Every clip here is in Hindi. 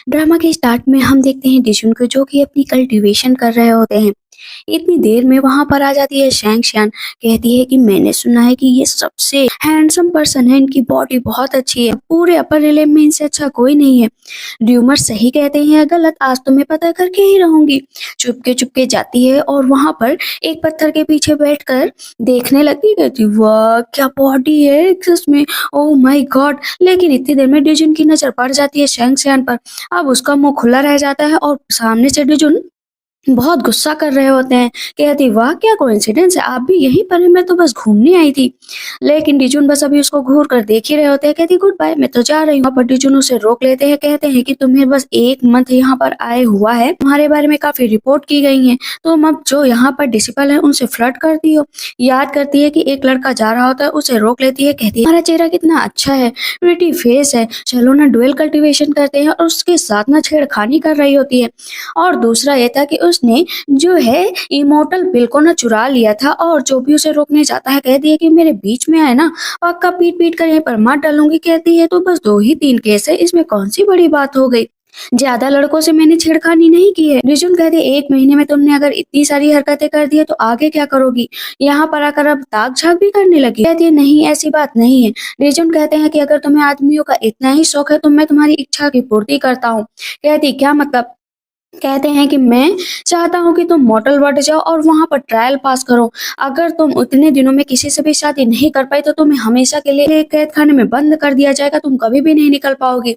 ड्रामा के स्टार्ट में हम देखते हैं डिजुन को जो कि अपनी कल्टीवेशन कर रहे होते हैं। इतनी देर में वहां पर आ जाती है शैंग, कहती है कि मैंने सुना है कि ये सबसे हैंडसम पर्सन है, इनकी बॉडी बहुत अच्छी है, पूरे अपर रिले में इनसे अच्छा कोई नहीं है। ड्यूमर सही कहते हैं या गलत आज तो मैं पता करके ही रहूंगी। चुपके चुपके जाती है और वहां पर एक पत्थर के पीछे बैठकर देखने लगती, कहती वाह क्या बॉडी है इसमें, ओह माय गॉड। लेकिन इतनी देर में डिजुन की नजर पड़ जाती है शैंग पर। अब उसका मुंह खुला रह जाता है और सामने से डिजुन बहुत गुस्सा कर रहे होते हैं। कहती वाह क्या कोइंसिडेंस है, आप भी यहीं पर हैं, मैं तो बस घूमने आई थी। लेकिन डिजुन बस अभी उसको घूर कर देख ही रहे होते हैं। कहती गुड बाय, मैं तो जा रही हूँ। पर डिजुन उसे रोक लेते हैं, कहते हैं कि तुम्हें बस 1 मंथ यहाँ पर आए हुआ है, तुम्हारे बारे में काफी रिपोर्ट की गई है, तुम अब जो यहाँ पर डिसिपल है उनसे फ्लर्ट करती हो। याद करती है कि एक लड़का जा रहा होता है, उसे रोक लेती है, कहती है तुम्हारा चेहरा कितना अच्छा है, प्रिटी फेस है, चलो ना डुअल कल्टीवेशन करते हैं। और उसके साथ ना छेड़खानी कर रही होती है। और दूसरा ये था कि उसने जो है इमोर्टल बिल को ना चुरा लिया था, और जो भी उसे रोकने जाता है कहती है कि मेरे बीच में आए ना पक्का पीट पीट कर यहीं पर मार डालूंगी। कहती है तो बस 2 ही 3 केस है, इसमें कौन सी बड़ी बात हो गई, ज्यादा लड़कों से मैंने छेड़खानी नहीं की है। रिजुन कहती है 1 महीने में तुमने अगर इतनी सारी हरकतें कर दी है तो आगे क्या करोगी, यहाँ पर आकर अब ताक झाक भी करने लगी। कहती है नहीं ऐसी बात नहीं है। रिजुन कहते हैं कि अगर तुम्हें आदमियों का इतना ही शौक है तो मैं तुम्हारी इच्छा की पूर्ति करता हूँ। कहती क्या मतलब। कहते हैं कि मैं चाहता हूँ कि तुम मॉडल वर्ल्ड जाओ और वहां पर ट्रायल पास करो। अगर तुम उतने दिनों में किसी से भी शादी नहीं कर पाई तो तुम्हें हमेशा के लिए एक कैद खाने में बंद कर दिया जाएगा, तुम कभी भी नहीं निकल पाओगी।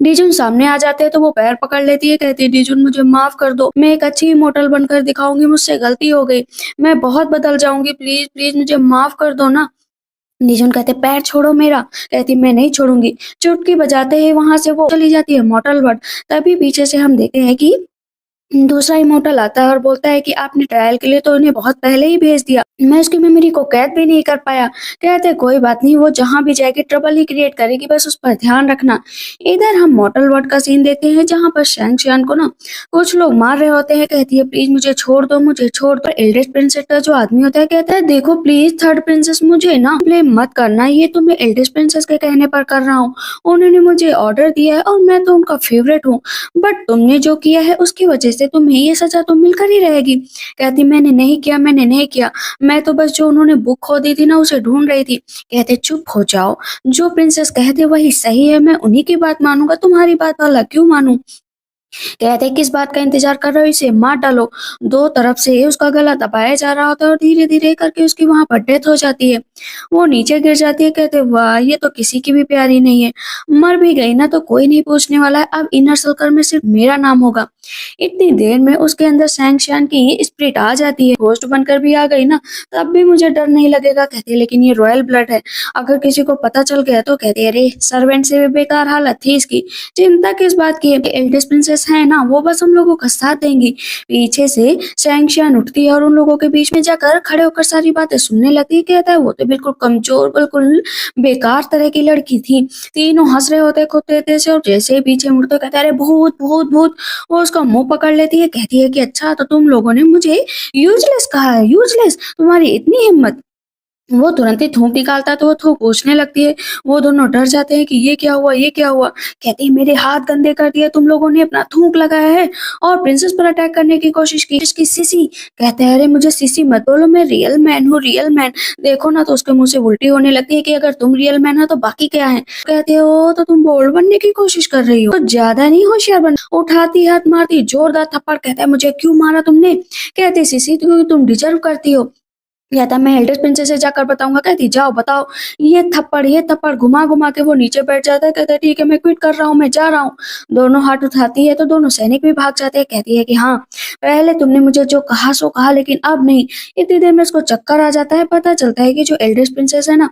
डिजुन सामने आ जाते हैं तो वो पैर पकड़ लेती है, कहती है डिजुन मुझे माफ कर दो, मैं एक अच्छी मॉडल बनकर दिखाऊंगी, मुझसे गलती हो गई, मैं बहुत बदल जाऊंगी, प्लीज प्लीज मुझे माफ कर दो ना। निजुन कहते पैर छोड़ो मेरा। कहती मैं नहीं छोड़ूंगी। चुटकी बजाते ही वहां से वो चली जाती है मॉडल वर्ड। तभी पीछे से हम देखते हैं कि दूसरा इमोर्टल आता है और बोलता है कि आपने ट्रायल के लिए तो उन्हें बहुत पहले ही भेज दिया, मैं उसकी मेमोरी को कैद भी नहीं कर पाया। कहते हैं कोई बात नहीं, वो जहां भी जाएगी ट्रबल ही क्रिएट करेगी, बस उस पर ध्यान रखना। इधर हम मॉडल वर्ड का सीन देखते हैं जहां पर शैंग शियान को ना कुछ लोग मार रहे होते हैं। कहती है प्लीज मुझे छोड़ दो, मुझे छोड़ दो। एल्डेस्ट प्रिंसेस का जो आदमी होता है कहता है देखो प्लीज थर्ड प्रिंसेस मुझे ना ब्लेम मत करना, ये तो मैं एल्डेस्ट प्रिंसेस के कहने पर कर रहा हूँ, उन्होंने मुझे ऑर्डर दिया है और मैं तो उनका फेवरेट हूँ, बट तुमने जो किया है उसकी वजह से तुम्हें ये सजा तो मिलकर ही रहेगी। कहती मैंने नहीं किया, मैंने नहीं किया, मैं तो बस जो उन्होंने बुक खो दी थी ना उसे ढूंढ रही थी। कहते चुप हो जाओ, जो प्रिंसेस कहते वही सही है, मैं उन्हीं की बात मानूंगा, तुम्हारी बात अलग क्यों मानूं। कहते किस बात का इंतजार कर रहे हो, इसे मार डालो। दो तरफ से उसका गला दबाया जा रहा होता है और धीरे धीरे करके उसकी वहां पर डेथ हो जाती है। वो नीचे गिर जाती है। कहते वाह ये तो किसी की भी प्यारी नहीं है, मर भी गई ना तो कोई नहीं पूछने वाला है, अब इनर सर्कल में सिर्फ मेरा नाम होगा। इतनी देर में उसके अंदर सैंक्शन की स्पिरिट आ जाती है, होस्ट बनकर भी आ गई ना तब भी मुझे डर नहीं लगेगा। कहते लेकिन ये रॉयल ब्लड है, अगर किसी को पता चल गया तो। कहते अरे सर्वेंट से भी बेकार हालत थी इसकी, चिंता किस बात की है, एल्डेस्ट प्रिंसेस है ना वो बस हम लोगों का साथ देंगी। पीछे से सैंक्शन उठती है और उन लोगों के बीच में जाकर खड़े होकर सारी बातें सुनने लगती है। कहता है वो तो बिल्कुल कमजोर बिल्कुल बेकार तरह की लड़की थी। तीनों हंस रहे होते कुत्ते से और जैसे ही पीछे मुड़ते कहता है अरे भूत भूत भूत। वो उसका मुंह पकड़ लेती है, कहती है कि अच्छा तो तुम लोगों ने मुझे यूजलेस कहा है, यूजलेस, तुम्हारी इतनी हिम्मत। वो तुरंत ही थूक निकालता है तो वो थूक पूछने लगती है। वो दोनों डर जाते हैं कि ये क्या हुआ, ये क्या हुआ। कहती है मेरे हाथ गंदे कर दिए तुम लोगों ने, अपना थूक लगाया है और प्रिंसेस पर अटैक करने की कोशिश की। इसकी सिसी। कहते हैं अरे मुझे सिसी मत बोलो, मैं रियल मैन हूँ, रियल मैन। देखो ना तो उसके मुंह से उल्टी होने लगती है कि अगर तुम रियल मैन हो तो बाकी क्या है। कहते हो तो तुम बोल्ड बनने की कोशिश कर रही हो, तो ज्यादा नहीं होशियार बन। उठाती हाथ मारती जोरदार थप्पड़। कहता है मुझे क्यों मारा तुमने। कहते सिसी तुम डिजर्व करती हो। या था मैं एल्डर प्रिंसेस से जाकर बताऊंगा। कहती जाओ बताओ। ये थप्पड़ घुमा घुमा के वो नीचे बैठ जाता है। कहता है ठीक है मैं क्विट कर रहा हूँ, मैं जा रहा हूँ। दोनों हाथ उठाती है तो दोनों सैनिक भी भाग जाते हैं। कहती है कि हाँ पहले तुमने मुझे जो कहा सो कहा, लेकिन अब नहीं। इतनी देर में उसको चक्कर आ जाता है, पता चलता है कि जो एल्डेस्ट प्रिंसेस है ना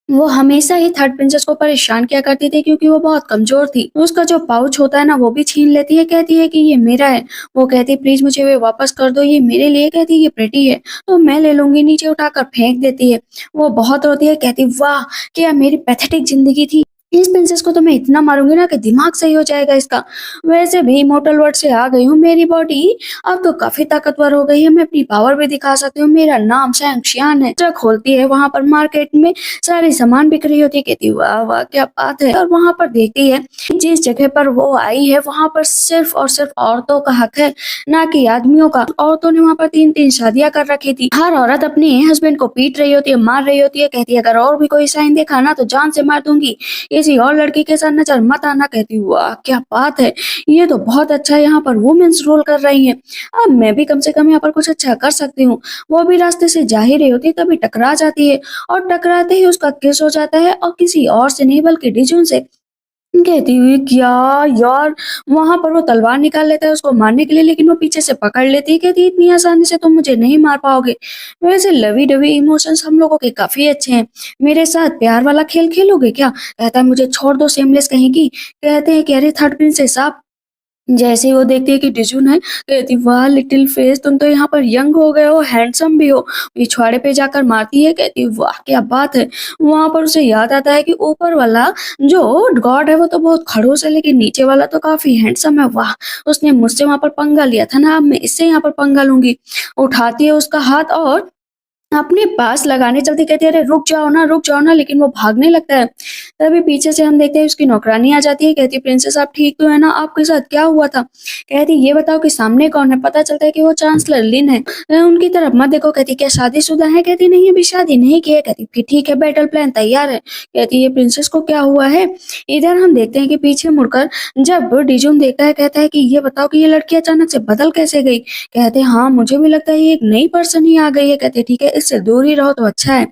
वो हमेशा ही थर्ड प्रिंसेस को परेशान किया करती थी क्योंकि वो बहुत कमजोर थी। उसका जो पाउच होता है ना वो भी छीन लेती है। कहती है कि ये मेरा है। वो कहती है प्लीज मुझे वे वापस कर दो, ये मेरे लिए। कहती है ये प्रेटी है तो मैं ले लूंगी। नीचे उठाकर फेंक देती है। वो बहुत रोती है, कहती वाह क्या मेरी पैथेटिक जिंदगी थी। इस प्रिंसेस को तो मैं इतना मारूंगी ना कि दिमाग सही हो जाएगा इसका। वैसे भी इमॉर्टल वर्ल्ड से आ गई हूँ, मेरी बॉडी अब तो काफी ताकतवर हो गई है, मैं अपनी पावर भी दिखा सकती हूँ, मेरा नाम शैंक्शियान है। ट्रक खोलती है, वहां पर मार्केट में सारी सामान बिक रही होती है, कहती वाह वाह क्या बात है। और वहां पर देखती है जिस जगह पर वो आई है वहां पर सिर्फ और सिर्फ औरतों का हक है, ना कि आदमियों का। औरतों ने वहां पर 3-3 शादियां कर रखी थी। हर औरत अपने हस्बैंड को पीट रही होती है, मार रही होती है, कहती है अगर और भी कोई साइन देखा ना तो जान से मार दूंगी, किसी और लड़की के साथ नजर मत आना। कहती वाह क्या बात है, ये तो बहुत अच्छा है, यहाँ पर वुमेन्स रोल कर रही हैं, अब मैं भी कम से कम यहाँ पर कुछ अच्छा कर सकती हूँ। वो भी रास्ते से जा ही रही होती है तभी टकरा जाती है, और टकराते ही उसका किस हो जाता है, और किसी और से नहीं बल्कि डिजुन से। कहती हुई क्या यार, वहां पर वो तलवार निकाल लेता है उसको मारने के लिए, लेकिन वो पीछे से पकड़ लेती है, कहती है इतनी आसानी से तुम मुझे नहीं मार पाओगे। वैसे लवी डवी इमोशंस हम लोगों के काफी अच्छे हैं, मेरे साथ प्यार वाला खेल खेलोगे क्या। कहता है मुझे छोड़ दो सेमलेस कहीं की। कहते हैं कि अरे थर्ड प्रिंसेस आप। जैसे ही वो देखती है कि डिजुन है, कहती वाह लिटिल फेस, तुम तो यहाँ पर यंग हो गए हो, हैंडसम भी हो। पिछवाड़े पे जाकर मारती है, कहती वाह क्या बात है। वहां पर उसे याद आता है कि ऊपर वाला जो गॉड है वो तो बहुत खड़ूस है, लेकिन नीचे वाला तो काफी हैंडसम है। वाह, उसने मुझसे वहां पर पंगा लिया था ना, अब मैं इससे यहाँ पर पंगा लूंगी। उठाती है उसका हाथ और अपने पास लगाने चलती, कहती है अरे रुक जाओ ना, लेकिन वो भागने लगता है। तभी पीछे से हम देखते हैं उसकी नौकरानी आ जाती है, कहती प्रिंसेस आप ठीक तो है ना, आपके साथ क्या हुआ था। कहती ये बताओ कि सामने कौन है। पता चलता है कि वो चांसलर लिन है। उनकी तरफ मत देखो। कहती क्या शादीशुदा है। कहती नहीं अभी शादी नहीं की है। कहती फिर ठीक है बैटल प्लान तैयार है। कहती ये प्रिंसेस को क्या हुआ है। इधर हम देखते हैं कि पीछे मुड़कर जब डिजुन देखता है, कहता है कि ये बताओ कि ये लड़की अचानक से बदल कैसे गई। कहते हाँ मुझे भी लगता है ये एक नई पर्सन ही आ गई है। कहते ठीक है इससे दूर ही रहो तो अच्छा है।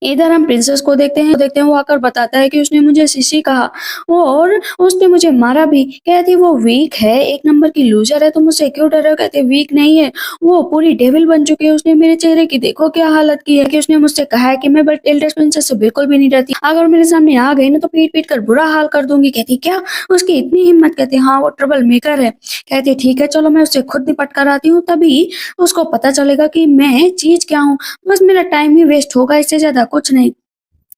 इधर हम प्रिंसेस को देखते हैं वो आकर बताता है कि उसने मुझे सिसी कहा और उसने मुझे मारा भी। कहती वो वीक है, एक नंबर की लूजर है, तुम उससे क्यों डर रहे हो। कहते वीक नहीं है, वो पूरी डेविल बन चुकी है, उसने मेरे चेहरे की देखो क्या हालत की है, कि उसने मुझसे कहा है कि मैं बट एल्डर प्रिंसेस से बिल्कुल भी नहीं डरती, अगर मेरे सामने आ गई ना तो पीट पीट कर बुरा हाल कर दूंगी। कहती क्या उसकी इतनी हिम्मत। कहती हाँ वो ट्रबल मेकर है। कहती ठीक है चलो मैं उससे खुद निपट कर आती हूँ, तभी उसको पता चलेगा कि मैं चीज क्या हूँ। बस मेरा टाइम ही वेस्ट होगा, इससे ज्यादा कुछ नहीं।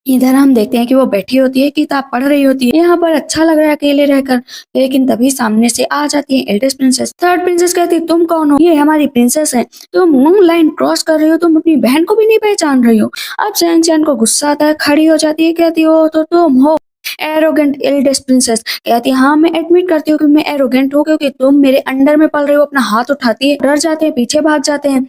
इधर हम देखते हैं कि वो बैठी होती है, किताब पढ़ रही होती है, यहाँ पर अच्छा लग रहा है अकेले रहकर। लेकिन तभी सामने से आ जाती है एल्डेस्ट प्रिंसेस। थर्ड प्रिंसेस कहती है तुम कौन हो। ये हमारी प्रिंसेस है, तुम लाइन क्रॉस कर रही हो, तुम अपनी बहन को भी नहीं पहचान रही हो। अब सैनचैन को गुस्सा आता है, खड़ी हो जाती है, कहती हो तो तुम हो एरोगेंट एल्डेस्ट प्रिंसेस। कहती है हाँ मैं एडमिट करती हूँ कि मैं एरोगेंट हूँ, क्योंकि तुम मेरे अंडर में पल रहे हो। अपना हाथ उठाती है, डर जाते हैं, पीछे भाग जाते हैं।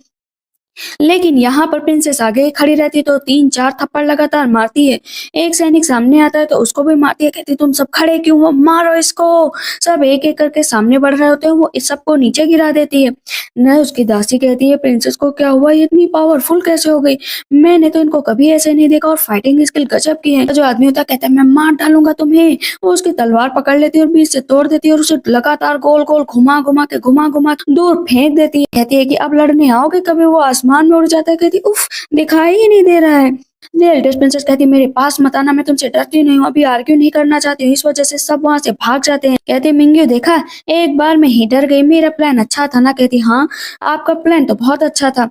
लेकिन यहाँ पर प्रिंसेस आगे ही खड़ी रहती तो 3-4 थप्पड़ लगातार मारती है। एक सैनिक सामने आता है तो उसको भी मारती है, कहती तुम सब खड़े क्यों हो, मारो इसको। सब एक एक करके सामने बढ़ रहे होते हैं, वो इस सबको नीचे गिरा देती है। न उसकी दासी कहती है प्रिंसेस को क्या हुआ, ये इतनी पावरफुल कैसे हो गई, मैंने तो इनको कभी ऐसे नहीं देखा, और फाइटिंग स्किल गजब की है। जो आदमी होता है कहता है मैं मार डालूंगा तुम्हें। वो उसकी तलवार पकड़ लेती है और बीच से तोड़ देती है, और उसे लगातार गोल गोल घुमा घुमा के दूर फेंक देती है। कहती है कि अब लड़ने आओगे कभी। वो आसमान में उड़ जाता है, कहती उफ दिखाई ही नहीं दे रहा है। एल्डेस्ट प्रिंसेस कहती मेरे पास मत आना, मैं तुमसे डरती नहीं हूँ, अभी आर्ग्यू नहीं करना चाहती हूँ। इस वजह से सब वहां से भाग जाते हैं। कहते मिंग्यू देखा, एक बार में ही डर गई, मेरा प्लान अच्छा था ना। कहती हाँ आपका प्लान तो बहुत अच्छा था।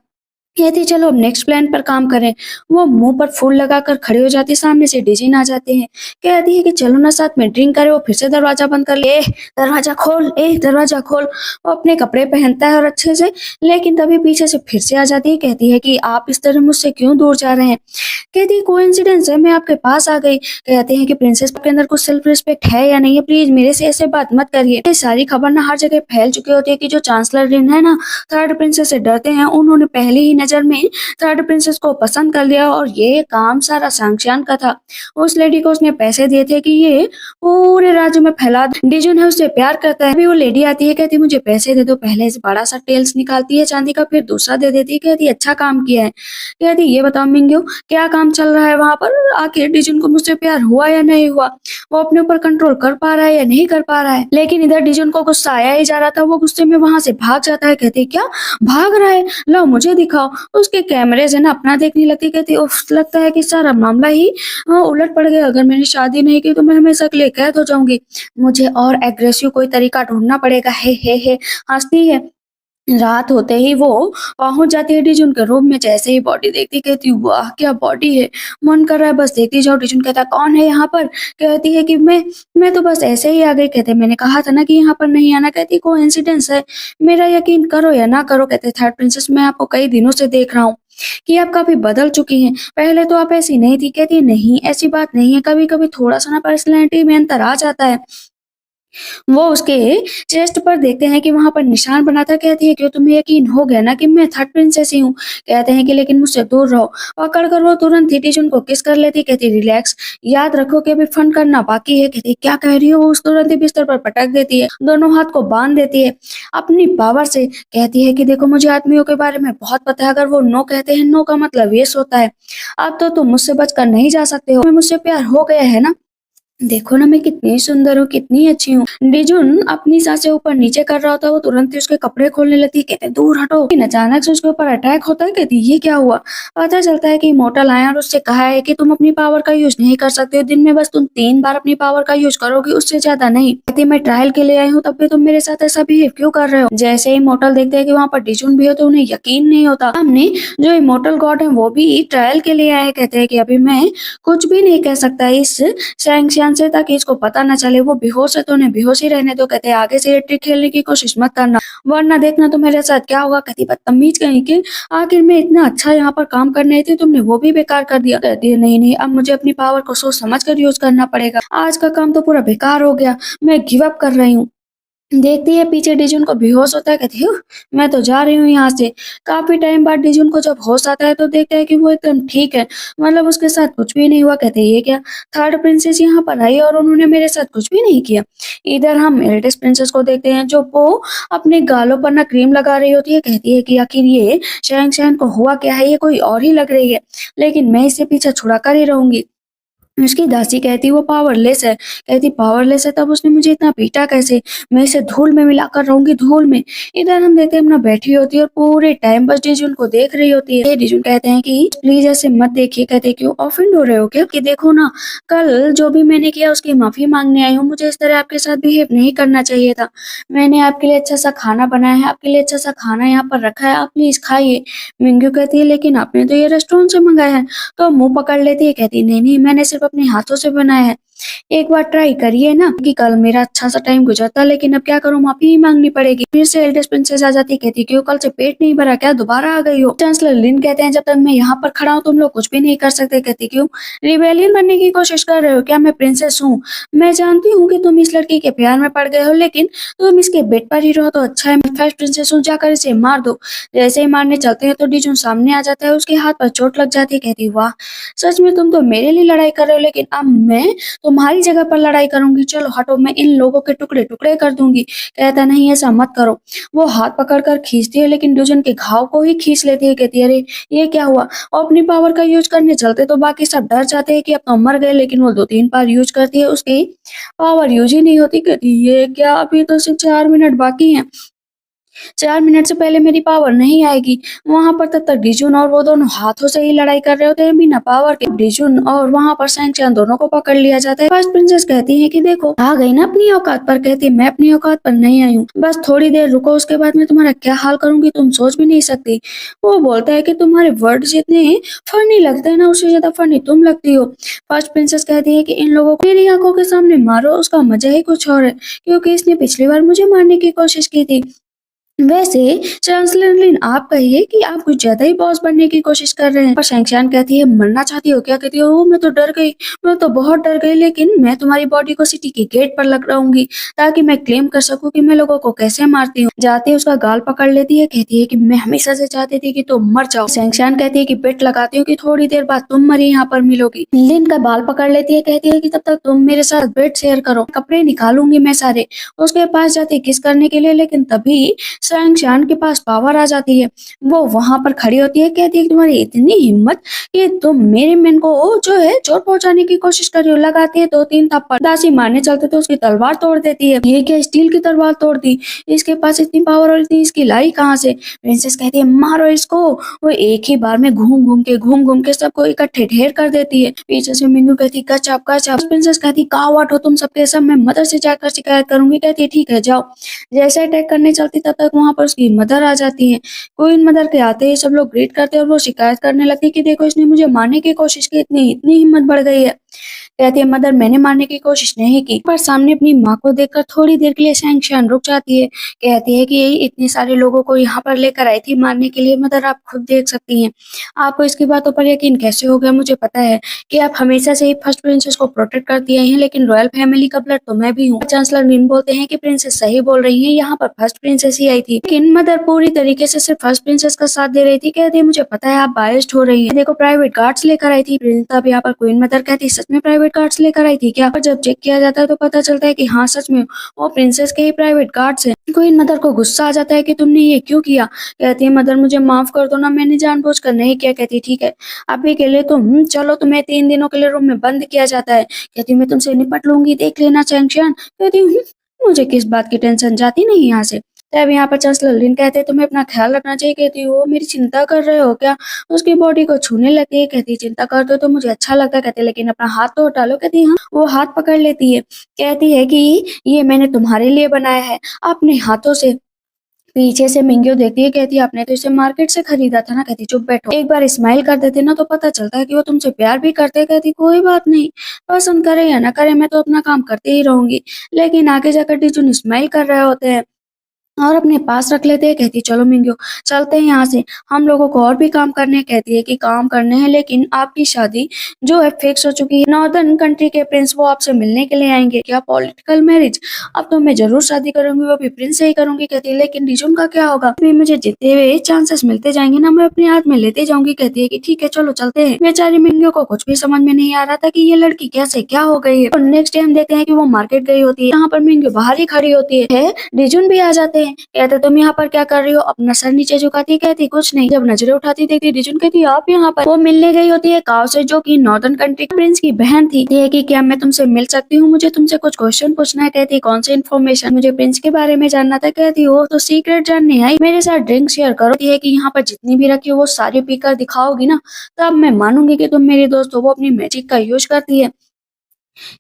कहती चलो अब नेक्स्ट प्लान पर काम करें। वो मुंह पर फूल लगाकर खड़े हो जाती, सामने से डिजिन आ जाते हैं। कहती है कि चलो ना साथ में ड्रिंक करें। वो फिर से दरवाजा बंद कर ले, दरवाजा खोल, दरवाजा खोल। वो अपने कपड़े पहनता है और अच्छे से, लेकिन तभी पीछे से फिर से आ जाती है। कहती है कि आप इस तरह मुझसे क्यों दूर जा रहे हैं। कहती है कोइंसिडेंस है, मैं आपके पास आ गई। कहते हैं कि प्रिंसेस के अंदर कुछ सेल्फ रिस्पेक्ट है या नहीं है, प्लीज मेरे से ऐसे बात मत करिए। ये सारी खबर ना हर जगह फैल चुकी होती है कि जो चांसलर लिन है ना थर्ड प्रिंसेस से डरते हैं, उन्होंने पहले ही नजर में थर्ड प्रिंसेस को पसंद कर लिया, और ये काम सारा सांगशियान का था। उस लेडी को उसने पैसे दिए थे कि ये पूरे राज्य में फैला दे। डिजुन है उससे प्यार करता है। अभी वो लेडी आती है, कहती मुझे पैसे दे दो। पहले से बड़ा सा टेल्स निकालती है चांदी का, फिर दूसरा दे देती है। कहती अच्छा काम किया है। कहती ये बताओ मिंग्यू क्या काम चल रहा है वहां पर, आखिर डिजुन को मुझसे प्यार हुआ या नहीं हुआ, वो अपने ऊपर कंट्रोल कर पा रहा है या नहीं कर पा रहा है। लेकिन इधर डिजुन को गुस्सा आया ही जा रहा था, वो गुस्से में वहां से भाग जाता है। कहती क्या भाग रहा है, लो मुझे दिखाओ। उसके कैमरे से ना अपना देखने लगती। कहती उफ लगता है कि सारा मामला ही उलट पड़ गया, अगर मैंने शादी नहीं की तो मैं हमेशा के लिए कैद हो जाऊंगी, मुझे और एग्रेसिव कोई तरीका ढूंढना पड़ेगा। हे हंसती है। रात होते ही वो पहुँच जाती है डिजुन के रूम में। जैसे ही बॉडी देखती कहती वाह क्या बॉडी है, मन कर रहा है बस देखती जाओ। डिजुन कहता कौन है यहाँ पर? कहती है कि मैं तो बस ऐसे ही आ गई। कहते मैंने कहा था ना कि यहाँ पर नहीं आना। कहती कोइंसिडेंस है, मेरा यकीन करो या ना करो। कहते थर्ड प्रिंसेस मैं आपको कई दिनों से देख रहा हूँ कि आप काफी बदल चुकी हैं, पहले तो आप ऐसी नहीं थी। कहती नहीं ऐसी बात नहीं है, कभी कभी थोड़ा सा ना पर्सनैलिटी में अंतर आ जाता है। वो उसके चेस्ट पर देखते हैं कि वहाँ पर निशान बना था। कहती है कि तुम्हें यकीन हो गया ना कि मैं थर्ड प्रिंसेस ही हूँ? कहते हैं कि लेकिन मुझसे दूर रहो। पकड़ कर वो तुरंत ही टिजुन को किस कर लेती। कहती रिलैक्स, याद रखो कि अभी फन करना बाकी है। कहती क्या कह रही हो? वो उस तुरंत ही बिस्तर पर पटक देती है, दोनों हाथ को बांध देती है अपनी पावर से। कहती है कि देखो मुझे आदमियों के बारे में बहुत पता है, अगर वो नो कहते हैं नो का मतलब यस होता है। अब तो तुम मुझसे बचकर नहीं जा सकते हो, मुझसे प्यार हो गया है ना? देखो ना मैं कितनी सुंदर हूँ, कितनी अच्छी हूँ। डिजुन अपनी सांसें ऊपर नीचे कर रहा होता है, वो तुरंत ही उसके कपड़े खोलने लगती है। कहते दूर हटो। लेकिन अचानक से उसके ऊपर अटैक होता है। कहती ये क्या हुआ? पता चलता है कि इमोर्टल आया और उससे कहा है कि तुम अपनी पावर का यूज नहीं कर सकते हो, दिन में बस तुम 3 बार अपनी पावर का यूज करोगे, उससे ज्यादा नहीं। कहती मैं ट्रायल के लिए आई हूँ, तब भी तुम मेरे साथ ऐसा बिहेव क्यों कर रहे हो? जैसे ही इमोर्टल देखते हैं कि वहाँ पर डिजुन भी हो तो उन्हें यकीन नहीं होता। हमने जो इमोर्टल गॉड है वो भी ट्रायल के लिए आए। कहते हैं कि अभी मैं कुछ भी नहीं कह सकता इस शैंक्शियान से, ताकि इसको पता न चले वो बेहोश है तो उन्हें बेहोश ही रहने दो। कहते हैं आगे से ये ट्रिक खेलने की कोशिश मत करना, वरना देखना तो मेरे साथ क्या होगा। कहती बदतमीज कहीं की, आखिर मैं इतना अच्छा यहाँ पर काम करने आई थी, तुमने वो भी बेकार कर दिया। कहती है नहीं नहीं, अब मुझे अपनी पावर को सोच समझ कर यूज करना पड़ेगा, आज का काम तो पूरा बेकार हो गया, मैं गिव अप कर रही हूँ। देखती है पीछे डिजुन को बेहोश होता है। कहती है मैं तो जा रही हूँ यहाँ से। काफी टाइम बाद डिजुन को जब होश आता है तो देखता है कि वो एकदम ठीक है, मतलब उसके साथ कुछ भी नहीं हुआ। कहते हैं ये क्या, थर्ड प्रिंसेस यहाँ पर आई और उन्होंने मेरे साथ कुछ भी नहीं किया। इधर हम एल्डेस्ट प्रिंसेस को देखते हैं जो वो अपने गालों पर ना क्रीम लगा रही होती है। कहती है कि आखिर ये शहन शहन को हुआ क्या है, ये कोई और ही लग रही है, लेकिन मैं इससे पीछा छुड़ा कर ही रहूंगी। उसकी दासी कहती वो पावरलेस है। कहती पावरलेस है तब उसने मुझे इतना पीटा कैसे, मैं इसे धूल में मिलाकर रहूंगी, धूल में। इधर हम देखते हैं अपना बैठी होती है और पूरे टाइम बस डिजुन को देख रही होती है। डिजुन कहते हैं कि प्लीज ऐसे मत देखिए। कहते क्यों, ऑफेंड हो रहे हो क्या? कि देखो ना कल जो भी मैंने किया उसकी माफी मांगने आई हूँ, मुझे इस तरह आपके साथ बिहेव नहीं करना चाहिए था। मैंने आपके लिए अच्छा सा खाना बनाया है, आपके लिए अच्छा सा खाना यहाँ पर रखा है, आप प्लीज खाइए। मिंगू कहती है लेकिन आपने तो ये रेस्टोरेंट से मंगाया है। तो मुंह पकड़ लेती है। कहती नहीं नहीं, मैंने सिर्फ अपने हाथों से बनाया है, एक बार ट्राई करिए ना। कि कल मेरा अच्छा सा टाइम गुजरता, लेकिन अब क्या करूं, माफी ही मांगनी पड़ेगी। फिर से एल्डेस्ट प्रिंसेस आ जाती है। कहती क्यों, कल से पेट नहीं भरा क्या, दोबारा आ गई हो? चांसलर लिन कहते हैं जब तक मैं यहाँ पर खड़ा हूँ तुम लोग कुछ भी नहीं कर सकते। कहती क्यों, रिबेलियन बनने की कोशिश कर रहे हो क्या? मैं प्रिंसेस हूँ, मैं जानती हूँ कि तुम इस लड़की के प्यार में पड़ गए हो, लेकिन तुम इसके बेड पर ही रहो तो अच्छा है। मैं फर्स्ट प्रिंसेस हूँ, जाकर इसे मार दो। जैसे ही मारने चलते हैं तो डिजुन सामने आ जाता है, उसके हाथ पर चोट लग जाती है। कहती वाह, सच में तुम तो मेरे लिए लड़ाई कर रहे हो, लेकिन अब मैं तुम्हारी जगह पर लड़ाई करूंगी, चलो हटो, मैं इन लोगों के टुकड़े टुकड़े कर दूंगी। कहता नहीं ऐसा मत करो। वो हाथ पकड़कर खींचती है, लेकिन डिजुन के घाव को ही खींच लेती है। कहती है अरे ये क्या हुआ? और अपनी पावर का यूज करने चलते तो बाकी सब डर जाते हैं कि अब तो मर गए, लेकिन वो 2-3 बार यूज करती है, उसकी पावर यूज ही नहीं होती। कहती ये क्या, अभी तो सिर्फ 4 मिनट बाकी हैं, 4 मिनट से पहले मेरी पावर नहीं आएगी। वहां पर तब तक डिजुन और वो दोनों हाथों से ही लड़ाई कर रहे होते हैं बिना पावर के। डिजुन और वहां पर सैंक्शन दोनों को पकड़ लिया जाता है। फर्स्ट प्रिंसेस कहती है कि देखो आ गई ना अपनी औकात पर। कहती मैं अपनी औकात पर नहीं आई हूँ, बस थोड़ी देर रुको, उसके बाद मैं तुम्हारा क्या हाल करूंगी तुम सोच भी नहीं सकती। वो बोलता है कि तुम्हारे वर्ड जितने फनी लगते हैं ना, उससे ज्यादा फनी तुम लगती हो। फर्स्ट प्रिंसेस कहती है कि इन लोगों को मेरी आंखों के सामने मारो, उसका मजा ही कुछ और है, क्योंकि इसने पिछली बार मुझे मारने की कोशिश की थी। वैसे चांसलर लिन आप कहिए कि आप कुछ ज्यादा ही बॉस बनने की कोशिश कर रहे हैं। पर शैंक्शियान कहती है मरना चाहती हो क्या? कहती है ओ मैं तो डर गई, मैं तो बहुत डर गई, लेकिन मैं तुम्हारी बॉडी को सिटी के गेट पर लग रहूंगी, ताकि मैं क्लेम कर सकूं कि मैं लोगों को कैसे मारती हूँ। जाते ही उसका गाल पकड़ लेती है। कहती है कि मैं हमेशा से चाहती थी कि तुम मर जाओ। शैंक्शियान कहती है कि बेट लगाती हूँ कि थोड़ी देर बाद तुम मरी यहाँ पर मिलोगी। लिन का बाल पकड़ लेती है। कहती है कि तब तक तुम मेरे साथ बेड शेयर करो, कपड़े निकालूंगी मैं सारे। उसके पास जाती है किस करने के लिए, लेकिन तभी शैंक्शियान के पास पावर आ जाती है। वो वहां पर खड़ी होती है। कहती है कि तुम्हारी इतनी हिम्मत कि तुम मेरे मैन को जो है चोट पहुंचाने की कोशिश कर रही हो। लगाती है 2-3 थप्पड़। दासी मारने चलते तो उसकी तलवार तोड़ देती है। ये क्या, स्टील की तलवार तोड़ दी, इसके पास इतनी पावर और इतनी इसकी लाई कहाँ से? प्रिंसेस कहती है मारो इसको। वो एक ही बार में घूम घूम के सबको इकट्ठे ढेर कर देती है। पीछे से मिंगू कहती कचाप कचाप। प्रिंसेस कहती कावट हो तुम सबके सब, मैं मदर से जाकर शिकायत करूंगी। कहती ठीक है जाओ। जैसे अटैक करने चलती तब तक वहाँ पर उसकी मदर आ जाती है। क्वीन मदर के आते ही सब लोग ग्रीट करते हैं और वो शिकायत करने लगती है कि देखो इसने मुझे मारने की कोशिश की, इतनी इतनी हिम्मत बढ़ गई है। कहती है मदर मैंने मारने की कोशिश नहीं की, पर सामने अपनी माँ को देखकर थोड़ी देर के लिए शैंक्शन रुक जाती है। कहती है कि इतने सारे लोगों को यहाँ पर लेकर आई थी मारने के लिए, मदर आप खुद देख सकती हैं। आपको इसकी बातों पर यकीन कैसे हो गया? मुझे पता है कि आप हमेशा से ही फर्स्ट प्रिंसेस को प्रोटेक्ट करती आई हैं, लेकिन रॉयल फैमिली का ब्लड तो मैं भी हूँ। चांसलर नीन बोलते हैं कि प्रिंसेस सही बोल रही है, यहाँ पर फर्स्ट प्रिंसेस ही आई थी, लेकिन मदर पूरी तरीके से सिर्फ फर्स्ट प्रिंसेस का साथ दे रही थी। कहती है मुझे पता है आप बायस्ड हो रही है, देखो प्राइवेट गार्ड्स लेकर आई थी। तब यहाँ पर क्वीन मदर कहती है सच में प्राइवेट गार्ड्स लेकर आई थी क्या? पर जब चेक किया जाता है तो पता चलता है कि हाँ सच में वो प्रिंसेस के ही प्राइवेट गार्ड्स हैं। क्वीन मदर को गुस्सा आ जाता है कि तुमने ये क्यों किया? कहती है मदर मुझे माफ कर दो ना, मैंने जानबूझकर नहीं किया। कहती है ठीक है अभी के लिए तुम चलो, तुम्हें 3 दिनों के लिए रूम में बंद किया जाता है। कहती मैं तुमसे निपट लूंगी, देख लेना चैंक्शन। कहती हूँ मुझे किस बात की टेंशन, जाती नहीं यहाँ से। तब यहाँ पर चांसलर लिन कहते हैं तुम्हें अपना ख्याल रखना चाहिए। कहती हो मेरी चिंता कर रहे हो क्या? उसकी बॉडी को छूने लगती है। कहती चिंता करते हो तो मुझे अच्छा लगता है। कहते लेकिन अपना हाथ तो हटा लो। कहती हाँ। वो हाथ पकड़ लेती है, कहती है कि ये मैंने तुम्हारे लिए बनाया है अपने हाथों से। पीछे से मिंग्यो देखती है, कहती है आपने तो इसे मार्केट से खरीदा था ना। कहती चुप बैठो, एक बार स्माइल कर देते ना तो पता चलता है कि वो तुमसे प्यार भी करते हैं। कहती कोई बात नहीं, पसंद करे या ना करे मैं तो अपना काम करती ही रहूंगी। लेकिन आगे जाकर डिजुन स्माइल कर रहे होते हैं और अपने पास रख लेते हैं। कहती चलो मिंग्यो चलते हैं यहाँ से, हम लोगों को और भी काम करने हैं। कहती है कि काम करने हैं लेकिन आपकी शादी जो है फिक्स हो चुकी है, नॉर्दर्न कंट्री के प्रिंस वो आपसे मिलने के लिए आएंगे। क्या पॉलिटिकल मैरिज? अब तो मैं जरूर शादी करूंगी, वो भी प्रिंस से ही करूंगी। कहती है लेकिन डिजुन का क्या होगा? भी मुझे जितने हुए चांसेस मिलते जाएंगे ना मैं अपने हाथ में लेते जाऊंगी। कहती है कि ठीक है चलो चलते हैं। बेचारी मिंग्यो को कुछ भी समझ में नहीं आ रहा था कि ये लड़की कैसे क्या हो गई है। और नेक्स्ट डे हम देखते हैं कि वो मार्केट गई होती है, यहाँ पर मिंग्यो बाहर ही खड़ी होती है, डिजुन भी आ जाते हैं। कहते तुम यहाँ पर क्या कर रही हो? अपना सर नीचे झुकाती। कहती कुछ नहीं। जब नजरें उठाती देखती डिजुन, कहती आप यहाँ पर। वो मिलने गई होती है काव से जो कि नॉर्दर्न कंट्री प्रिंस की बहन थी। ये कि क्या मैं तुमसे मिल सकती हूँ? मुझे तुमसे कुछ क्वेश्चन पूछना है। कहती कौन सी इन्फॉर्मेशन? मुझे प्रिंस के बारे में जानना था। कहती हो तो सीक्रेट जानने आई, मेरे साथ ड्रिंक शेयर करो। है कि यहाँ पर जितनी भी रखी हो वो सारी पीकर दिखाओगी ना तब मैं मानूंगी कि तुम मेरी दोस्त हो। वो अपनी मैजिक का यूज करती है,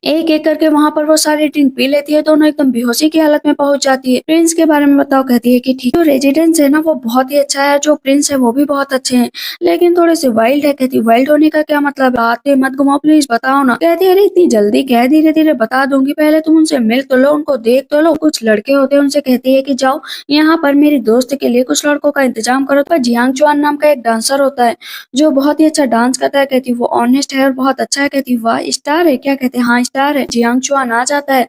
एक एक करके वहां पर वो सारी ड्रिंक पी लेती है, दोनों एकदम बेहोशी की हालत में पहुंच जाती है। प्रिंस के बारे में बताओ। कहती है कि ठीक, जो रेजिडेंस है ना वो बहुत ही अच्छा है, जो प्रिंस है वो भी बहुत अच्छे हैं लेकिन थोड़े से वाइल्ड है। कहती वाइल्ड होने का क्या मतलब? बातें मत घुमाओ प्लीज बताओ ना। कहती है अरे इतनी जल्दी क्या, धीरे धीरे बता दूंगी, पहले तुम उनसे मिल तो लो, उनको देख तो लो। कुछ लड़के होते हैं उनसे कहती है कि जाओ यहाँ पर मेरी दोस्त के लिए कुछ लड़कों का इंतजाम करो। पर जियांग चुआन नाम का एक डांसर होता है जो बहुत ही अच्छा डांस करता है। कहती वो ऑनेस्ट है और बहुत अच्छा है। कहती वाह स्टार है क्या? कहते हाँ स्टार है। जियांग चुआन आ जाता है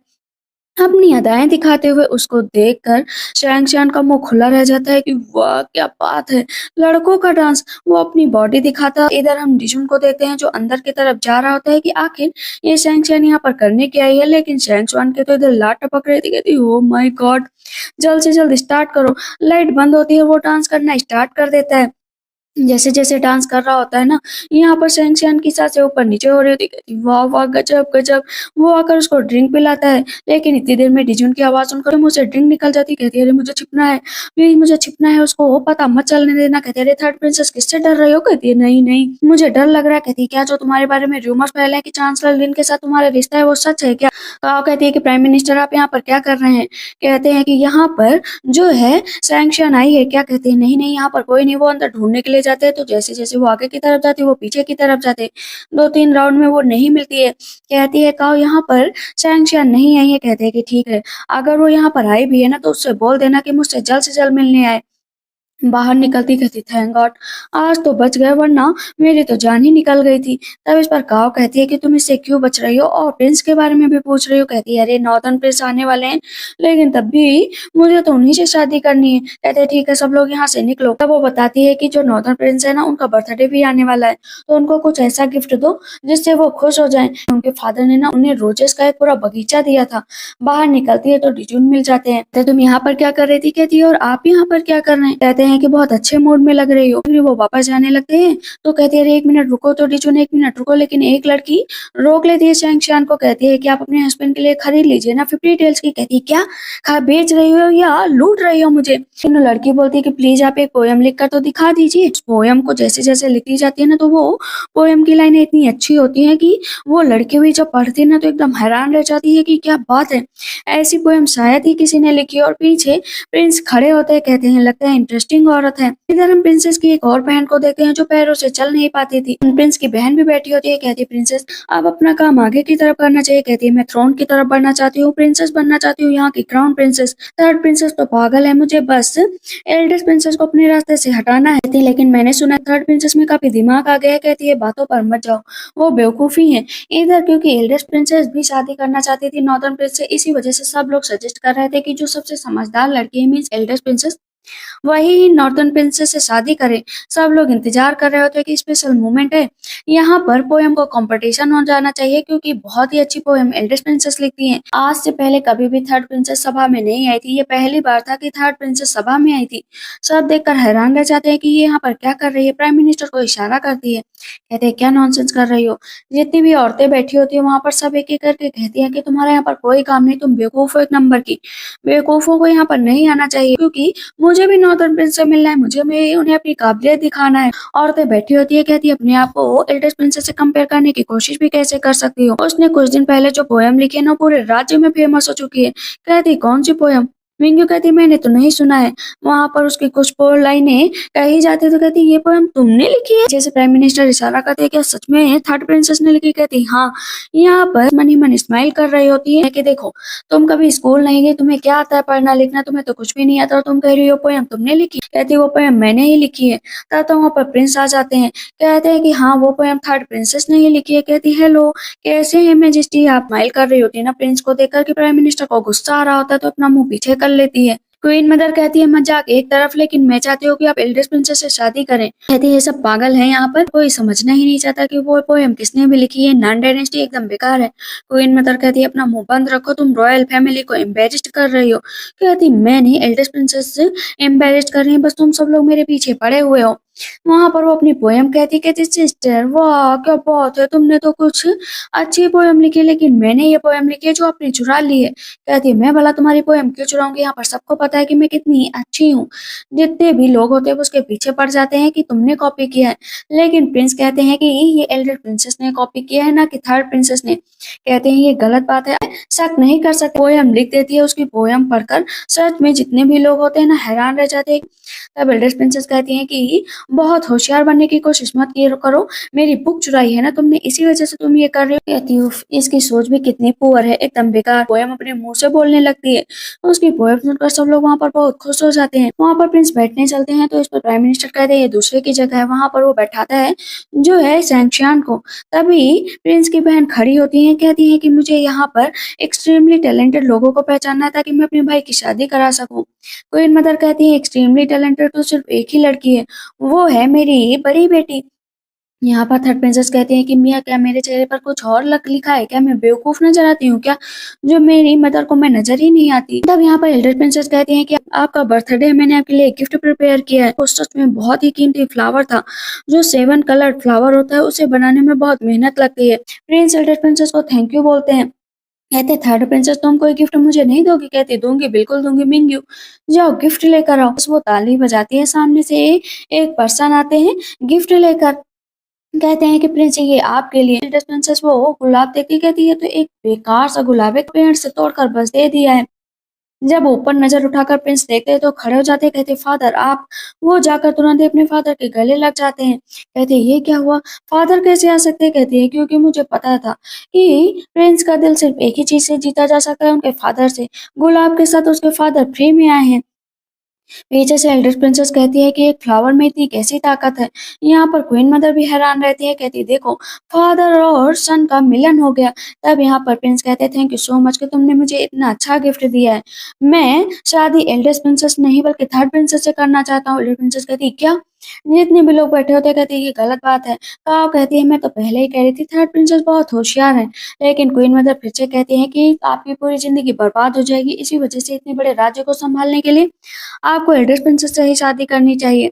अपनी अदाएं दिखाते हुए, उसको देखकर शैंगशियान का मुंह खुला रह जाता है कि वाह क्या बात है, लड़कों का डांस। वो अपनी बॉडी दिखाता। इधर हम डिजुन को देखते हैं जो अंदर की तरफ जा रहा होता है कि आखिर ये शैंगशियान यहाँ पर करने क्या आई है। लेकिन शैंगशियान के तो इधर लाट टपक रही थी। कहती ओ माय गॉड जल्द से जल्द स्टार्ट करो। लाइट बंद होती है, वो डांस करना स्टार्ट कर देता है। जैसे जैसे डांस कर रहा होता है ना, यहाँ पर शैंगशियान की सांसें ऊपर नीचे हो रही होती है। कहती वाह वाह गजब गजब। वो आकर उसको ड्रिंक पिलाता है, लेकिन इतनी देर में डिजुन की आवाज सुनकर मुंह से ड्रिंक निकल जाती। कहती है अरे मुझे छिपना है, प्लीज मुझे छिपना है, उसको वो पता मत चलने देना। कहती है अरे थर्ड प्रिंसेस किससे डर रही हो? कहती है नहीं नहीं मुझे डर लग रहा है। कहती है क्या जो तुम्हारे बारे में रूमर्स फैला है कि चांसलर लिन के साथ तुम्हारा रिश्ता है वो सच है क्या? कहती है कि प्राइम मिनिस्टर आप यहाँ पर क्या कर रहे हैं? कहते हैं कि यहाँ पर जो है सैंक्शन आई है क्या? कहते हैं नहीं नहीं यहाँ पर कोई नहीं। वो अंदर ढूंढने के लिए जाते हैं तो जैसे जैसे वो आगे की तरफ जाती है वो पीछे की तरफ जाते, 2-3 राउंड में वो नहीं मिलती है। कहती है काओ यहाँ पर सैंक्शन नहीं आई है। कहते हैं कि ठीक है अगर वो यहाँ पर आई भी है ना तो उससे बोल देना कि मुझसे जल्द से जल्द मिलने आए। बाहर निकलती कहती थैंक गॉड आज तो बच गए, वरना मेरी तो जान ही निकल गई थी। तब इस पर काव कहती है कि तुम इससे क्यों बच रही हो और प्रिंस के बारे में भी पूछ रही हो? कहती है अरे नॉर्दर्न प्रिंस आने वाले हैं लेकिन तब भी मुझे तो उन्हीं से शादी करनी है। कहते हैं ठीक है सब लोग यहाँ से निकलो। तब वो बताती है कि जो नॉर्दर्न प्रिंस है ना उनका बर्थडे भी आने वाला है तो उनको कुछ ऐसा गिफ्ट दो जिससे वो खुश हो जाए। उनके फादर ने ना उन्हें रोजेस का एक पूरा बगीचा दिया था। बाहर निकलती है तो डिजून मिल जाते हैं। कहते तुम यहाँ पर क्या कर रही थी? कहती है और आप यहाँ पर क्या कर रहे हैं? कहते हैं हैं कि बहुत अच्छे मूड में लग रही हो। फिर वो वापस जाने लगते हैं तो कहती है, अरे 1 मिनट रुको तो डिजुन, 1 मिनट रुको। लेकिन एक लड़की रोक लेती है शैंक्सयान को, कहती है कि आप अपने हस्बैंड के लिए खरीद लीजिए ना 50 टेल्स की। कहती है, क्या बेच रही हो या लूट रही हो मुझे? लेकिन लड़की बोलती है कि प्लीज आप एक पोयम लिख कर तो दिखा दीजिए। उस पोयम को जैसे जैसे लिखी जाती है ना, तो वो पोयम की लाइनें इतनी अच्छी होती हैं कि वो लड़की भी जब पढ़ती है ना तो एकदम हैरान रह जाती है कि क्या बात है, ऐसी पोयम शायद ही किसी ने लिखी। और पीछे प्रिंस खड़े होते हैं, कहते हैं लगता है इंटरेस्टिंग औरत है। इधर हम प्रिंसेस की एक और बहन को देखते हैं जो पैरों से चल नहीं पाती थी। प्रिंस की बहन भी बैठी होती है, कहती है, प्रिंसेस आप अपना काम आगे की तरफ करना चाहिए। कहती है, मैं थ्रोन की तरफ बढ़ना चाहती हूँ, प्रिंसेस बनना चाहती हूँ, यहाँ की क्राउन प्रिंसेस। थर्ड प्रिंसेस तो पागल है, मुझे बस एल्डेस्ट प्रिंसेस को अपने रास्ते से हटाना है। कहती है, लेकिन मैंने सुना थर्ड प्रिंसेस में काफी दिमाग आ गया है। कहती है, बातों पर मत जाओ, वो बेवकूफी है। इधर क्योंकि एल्डेस्ट प्रिंसेस भी शादी करना चाहती थी नॉर्दर्न प्रिंस से, इसी वजह से सब लोग सजेस्ट कर रहे थे कि जो सबसे समझदार लड़की है मीन्स एल्डेस्ट प्रिंसेस, वही नॉर्दर्न प्रिंसेस से शादी करे। सब लोग इंतजार कर रहे होते कि स्पेशल मोमेंट है, यहाँ पर पोएम को कंपटीशन हो जाना चाहिए क्योंकि बहुत ही अच्छी पोएम एल्डेस्ट प्रिंसेस लिखती हैं। आज से पहले कभी भी थर्ड प्रिंसेस सभा में नहीं आई थी, ये पहली बार था कि थर्ड प्रिंसेस सभा में आई थी। सब देखकर हैरान रह जाते हैं कि ये यहाँ पर क्या कर रही है। प्राइम मिनिस्टर को इशारा करती है, कहते हैं, क्या नॉनसेंस कर रही हो। जितनी भी औरतें बैठी होती है वहां पर सब एक एक करके कहती है कि तुम्हारा यहाँ पर कोई काम नहीं, तुम बेवकूफ हो एक नंबर की। बेवकूफों को यहाँ पर नहीं आना चाहिए क्योंकि मुझे भी नॉर्दर्न प्रिंस से मिलना है, मुझे भी उन्हें अपनी काबिलियत दिखाना है। औरतें बैठी होती है, कहती है, अपने आप को एल्डेस्ट प्रिंसेस से कंपेयर करने की कोशिश भी कैसे कर सकती हो। उसने कुछ दिन पहले जो पोयम लिखी है ना पूरे राज्य में फेमस हो चुकी है। कहती, कौन सी पोयम? मिंगू कहती, मैंने तो नहीं सुना है। वहां पर उसकी कुछ लाइनें कही जाती है तो कहती, ये पोयम तुमने लिखी है? जैसे प्राइम मिनिस्टर इशारा करते हैं, क्या सच में थर्ड प्रिंसेस ने लिखी? कहती, हाँ। यहाँ पर मन ही मन स्माइल कर रही होती है कि देखो, तुम कभी स्कूल नहीं गई, तुम्हें क्या आता है पढ़ना लिखना, तुम्हें तो कुछ भी नहीं आता और तुम कह रही हो पोयम तुमने लिखी। कहती, वो पोयम मैंने ही लिखी है। तब तो वहाँ पर प्रिंस आ जाते हैं, कहते हैं कि हाँ वो पोयम थर्ड प्रिंसेस ने ही लिखी है। कहती, हेलो कैसे है मैजेस्टी। आप स्माइल कर रही होती है ना प्रिंस को देखकर कि प्राइम मिनिस्टर को गुस्सा आ रहा होता है तो अपना मुंह पीछे कर लेती है। क्वीन मदर कहती है, मजाक एक तरफ, लेकिन मैं चाहती हूँ कि आप एल्डेस्ट प्रिंसेस से शादी करें। कहती है, ये सब पागल है, यहाँ पर कोई समझना ही नहीं चाहता कि वो पोयम किसने भी लिखी है। नॉन डायनेस्टी एकदम बेकार है। क्वीन मदर कहती है, अपना मुंह बंद रखो, तुम रॉयल फैमिली को एम्बेरस्ड कर रही हो। कहती, मैं नहीं एल्डेस्ट प्रिंसेस से एम्बेरस्ड कर रही हूँ, बस तुम सब लोग मेरे पीछे पड़े हुए हो। वहां पर वो अपनी पोयम कहती सिस्टर वाह क्या बात है, तुमने तो कुछ अच्छी पोयम लिखी, लेकिन मैंने ये पोयम लिखी है जो आपने चुरा ली है। कहती, मैं भला तुम्हारी पोयम क्यों चुराऊंगी, यहाँ पर सबको पता है कि मैं कितनी अच्छी हूँ। जितने भी लोग होते हैं वो उसके पीछे पड़ जाते हैं कि तुमने कॉपी किया है। लेकिन प्रिंस कहते हैं कि ये एल्डर प्रिंसेस ने कॉपी किया है ना कि थर्ड प्रिंसेस ने। कहते हैं ये गलत बात है, शक नहीं कर सकते। पोयम लिख देती है, उसकी पोयम पढ़कर सच में जितने भी लोग होते हैं ना हैरान रह जाते हैं। तब एल्डर प्रिंसेस कहती हैं कि बहुत होशियार बनने की कोशिश मत किया करो, मेरी बुक चुराई है ना तुमने, इसी वजह से तुम ये कर रहे हो। कहती हूँ, इसकी सोच भी कितनी पुअर है, एकदम बेकार। पोयम अपने मुंह से बोलने लगती है। उसकी पोयम सुनकर सब लोग वहाँ पर बहुत खुश हो जाते हैं। वहाँ पर प्रिंस बैठने चलते हैं तो इस पर प्राइम मिनिस्टर कहते हैं ये दूसरे की जगह है। वहाँ पर वो बैठाता है जो है शैंक्सयान को। तभी प्रिंस की बहन खड़ी होती है, कहती है कि मुझे यहाँ पर एक्सट्रीमली टैलेंटेड लोगों को पहचानना है ताकि मैं अपने भाई की शादी करा सकूं। क्वीन मदर कहती है, एक्सट्रीमली टैलेंटेड तो सिर्फ एक ही लड़की है, वो है मेरी बड़ी बेटी। यहाँ पर थर्ड प्रिंसेस कहती है कि मिया क्या मेरे चेहरे पर कुछ और लिखा है क्या, मैं बेवकूफ नजर आती हूँ क्या, जो मेरी मदर को मैं नजर ही नहीं आती। तब यहाँ पर एल्डर प्रिंसेस कहती है कि आपका बर्थडे है, मैंने आपके लिए एक गिफ्ट प्रिपेयर किया है। वो सच में बहुत ही कीमती फ्लावर था, जो 7 कलर्ड फ्लावर होता है, उसे बनाने में बहुत मेहनत लगती है। प्रिंस एल्डर प्रिंसेस को थैंक यू बोलते हैं। कहते, थर्ड प्रिंसेस तुम कोई गिफ्ट मुझे नहीं दोगी? कहती, दूंगी, बिल्कुल दूंगी मिंग्यू, जाओ गिफ्ट लेकर आओ। बस वो ताली बजाती है, सामने से एक पर्सन आते हैं गिफ्ट लेकर। कहते हैं कि प्रिंस ये आपके लिए। एल्डर प्रिंसेस वो गुलाब देखती, कहती है तो एक बेकार सा गुलाब है, पेड़ से तोड़कर बस दे दिया है। जब ऊपर नजर उठाकर प्रिंस देखते हैं तो खड़े हो जाते हैं, कहते, फादर आप। वो जाकर तुरंत ही अपने फादर के गले लग जाते हैं। कहते, ये क्या हुआ, फादर कैसे आ सकते हैं? कहते हैं, क्योंकि मुझे पता था कि प्रिंस का दिल सिर्फ एक ही चीज से जीता जा सकता है, उनके फादर से। गुलाब के साथ उसके फादर फ्री में आए हैं। पीछे से एल्डर प्रिंसेस कहती है कि एक फ्लावर में इतनी कैसी ताकत है। यहाँ पर क्वीन मदर भी हैरान रहती है, कहती, देखो फादर और सन का मिलन हो गया। तब यहाँ पर प्रिंस कहते, थैंक यू सो मच कि तुमने मुझे इतना अच्छा गिफ्ट दिया है। मैं शादी एल्डर प्रिंसेस नहीं बल्कि थर्ड प्रिंसेस से करना चाहता हूँ। एल्डर प्रिंसेस कहती, क्या जितने भी लोग बैठे होते हैं कहते हैं ये गलत बात है। काव कहती है मैं तो पहले ही कह रही थी थर्ड प्रिंसेस बहुत होशियार है। लेकिन क्वीन मदर फिर से कहती है कि आपकी पूरी जिंदगी बर्बाद हो जाएगी। इसी वजह से इतने बड़े राज्य को संभालने के लिए आपको एल्डर प्रिंसेस से ही शादी करनी चाहिए।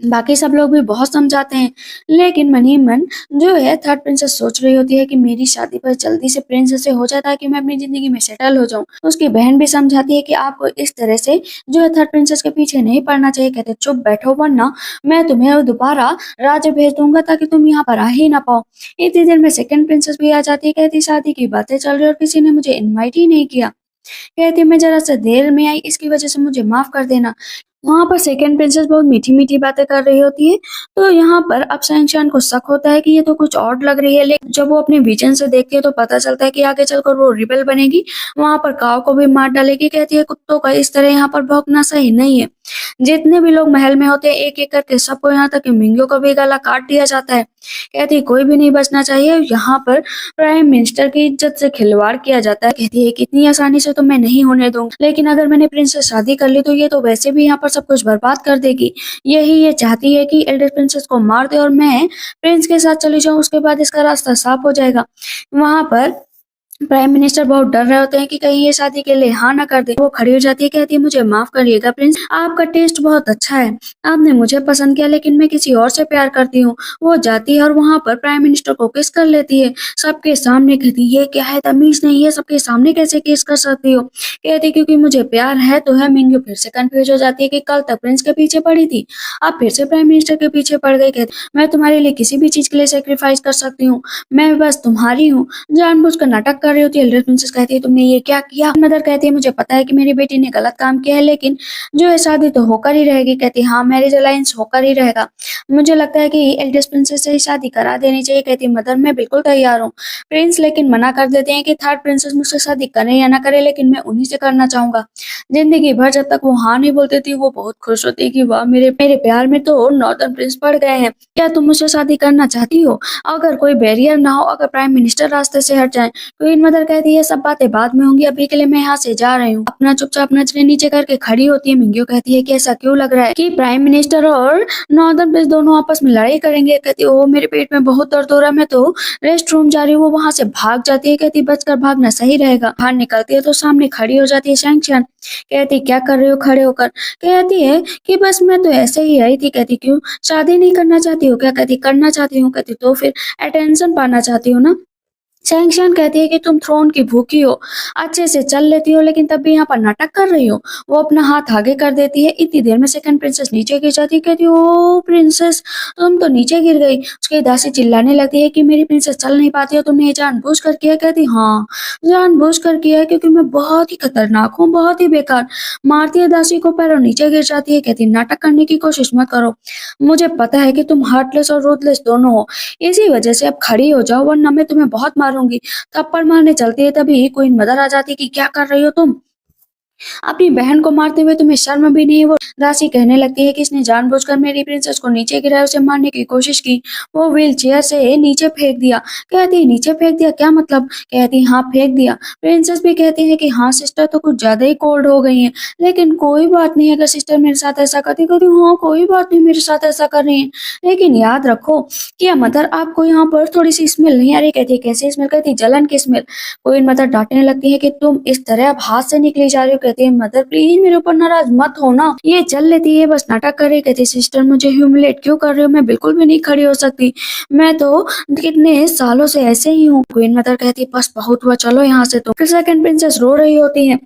बाकी सब लोग भी बहुत समझाते हैं, लेकिन मन ही मन जो है थर्ड प्रिंसेस सोच रही होती है कि मेरी शादी बस जल्दी से प्रिंस से हो जाए ताकि मैं अपनी ज़िंदगी में सेटल हो जाऊँ। उसकी बहन भी समझाती है कि आपको इस तरह से जो है थर्ड प्रिंसेस के पीछे नहीं पड़ना चाहिए। कहते चुप बैठो वरना मैं तुम्हें दोबारा राज्य भेज दूँगा ताकि तुम यहाँ पर आ ही ना पाओ। इतनी देर में सेकंड प्रिंसेस भी आ जाती है, कहती शादी की बातें चल रही है और किसी ने मुझे इनवाइट ही नहीं किया। कहती मैं ज़रा-सा देर में आई इसकी वज़ह से मुझे माफ़ कर देना। वहाँ पर सेकंड प्रिंसेस बहुत मीठी-मीठी बातें कर रही होती है, तो यहाँ पर अब शहनशाह को शक होता है कि ये तो कुछ ऑड लग रही है, लेकिन जब वो अपने विज़न से देखती है तो पता चलता है कि आगे चलकर वो रिबेल बनेगी, वहाँ पर काव को भी मार डालेगी। कहती है कुत्तों का इस तरह यहाँ पर भौंकना सही नहीं है। जितने भी लोग महल में होते हैं एक-एक करके सबको यहाँ तक कि मिंगो का भी गला काट दिया जाता है। कहती है कोई भी नहीं बचना चाहिए, यहाँ पर प्राइम मिनिस्टर की इज्जत से खिलवाड़ किया जाता है। कहती है कि इतनी आसानी से तो मैं नहीं होने दूंगी, लेकिन अगर मैंने प्रिंस से शादी कर ली तो ये तो वैसे भी यहाँ पर सब कुछ बर्बाद कर देगी। यही ये चाहती है कि एल्डर प्रिंसेस को मार दे और मैं प्रिंस के साथ चली जाऊं, उसके बाद इसका रास्ता साफ हो जाएगा। वहां पर प्राइम मिनिस्टर बहुत डर रहे होते हैं कि कहीं ये शादी के लिए हाँ ना कर दे। वो खड़ी हो जाती है, कहती है मुझे माफ करिएगा प्रिंस, आपका टेस्ट बहुत अच्छा है, आपने मुझे पसंद किया लेकिन मैं किसी और से प्यार करती हूँ। वो जाती है और वहाँ पर प्राइम मिनिस्टर को किस कर लेती है सबके सामने। कहती ये क्या है, तमीज नहीं है, सबके सामने कैसे किस कर सकती हो। कहती क्योंकि मुझे प्यार है तो है। मिंगू फिर से कंफ्यूज हो जाती है कि कल तक प्रिंस के पीछे पड़ी थी, अब फिर से प्राइम मिनिस्टर के पीछे पड़ गई। कहती मैं तुम्हारे लिए किसी भी चीज के लिए सेक्रीफाइस कर सकती हूँ, मैं बस तुम्हारी हूँ। जानबूझकर नाटक कर रही होती है। एल्डर प्रिंसेस कहती है तुमने ये क्या किया। मदर कहती है मुझे पता है कि मेरी बेटी ने गलत काम किया है, लेकिन जो है शादी तो होकर ही रहेगी। कहती है हाँ मैरिज अलायंस होकर ही रहेगा, मुझे लगता है कि एल्डर प्रिंसेस से ही शादी करा देनी चाहिए। कहती है मदर मैं बिल्कुल तैयार हूँ। प्रिंस लेकिन मना कर देते हैं कि थर्ड प्रिंसेस मुझसे शादी करे या ना करे, लेकिन मैं उन्हीं से करना चाहूंगा। जिंदगी भर जब तक वो हाँ नहीं बोलती थी वो बहुत खुश होती है कि वाह मेरे मेरे प्यार में तो नॉर्दर्न प्रिंस पड़ गए हैं। क्या तुम मुझसे शादी करना चाहती हो, अगर कोई बैरियर ना हो, अगर प्राइम मिनिस्टर रास्ते से हट जाए। क्वीन मदर कहती है सब बातें बाद में होंगी, अभी के लिए मैं यहाँ से जा रही हूँ। अपना चुपचाप नजरें नीचे करके खड़ी होती है। मिंग्यो कहती है कि ऐसा क्यों लग रहा है कि प्राइम मिनिस्टर और नॉर्दर्न प्रिंस दोनों आपस में लड़ाई करेंगे। कहती है ओ मेरे पेट में बहुत दर्द हो रहा है, मैं तो रेस्ट रूम जा रही हूँ। वो वहां से भाग जाती है। कहती बचकर भागना सही रहेगा। बाहर निकलती है तो सामने खड़ी हो जाती है शैंक्शन। कहती क्या कर रही हो खड़े होकर। कहती है कि बस मैं तो ऐसे ही आई थी। कहती क्यों, शादी नहीं करना चाहती हो क्या। कहती करना चाहती हूँ। कहती तो फिर अटेंशन पाना चाहती हो ना। शैंक्शन कहती है कि तुम थ्रोन की भूखी हो, अच्छे से चल लेती हो लेकिन तब भी यहाँ पर नाटक कर रही हो। वो अपना हाथ आगे कर देती है। इतनी देर में सेकंड प्रिंसेस नीचे गिर जाती है। कहती है ओ प्रिंसेस तुम तो नीचे गिर गई। उसकी दासी चिल्लाने लगती है कि मेरी प्रिंसेस चल नहीं पाती हो, तुमने ये जानबूझ कर किया। कहती हाँ जानबूझ कर किया है क्योंकि मैं बहुत ही खतरनाक हूँ, बहुत ही बेकार। मारती है दासी को पैर और नीचे गिर जाती है। कहती नाटक करने की कोशिश मत करो, मुझे पता है कि तुम हार्टलेस और रूथलेस दोनों हो, इसी वजह से अब खड़ी हो जाओ वरना मैं तुम्हें बहुत मारूंगी। थप्पड़ मारने चलती है तभी क्वीन मदर आ जाती है कि क्या कर रही हो तुम, अपनी बहन को मारते हुए तुम्हें शर्म भी नहीं है। वो दासी कहने लगती है कि इसने जानबूझकर मेरी प्रिंसेस को नीचे गिराया, उसे मारने की कोशिश की, वो व्हील चेयर से नीचे फेंक दिया। कहती नीचे फेंक दिया क्या मतलब। कहती हाँ फेंक दिया। प्रिंसेस भी कहती है कि हाँ सिस्टर तो कुछ ज्यादा ही कोल्ड हो गई है, लेकिन कोई बात नहीं अगर सिस्टर मेरे साथ ऐसा करती। कहती हाँ कोई बात नहीं मेरे साथ ऐसा कर रही है, लेकिन याद रखो कि मदर आपको यहाँ पर थोड़ी सी स्मेल नहीं आ रही। कहती कैसी स्मेल। कहती जलन की स्मेल। कोई मदर डांटने लगती है कि तुम इस तरह अब हाथ से निकली जा रही हो। कहती है मदर प्लीज मेरे ऊपर नाराज मत हो ना, ये चल लेती है बस नाटक कर रही। कहती सिस्टर मुझे ह्यूमिलेट क्यों कर रहे हो, मैं बिल्कुल भी नहीं खड़ी हो सकती, मैं तो कितने सालों से ऐसे ही हूँ। क्वीन मदर कहती बस बहुत हुआ चलो यहाँ से। तो फिर सेकंड प्रिंसेस रो रही होती है,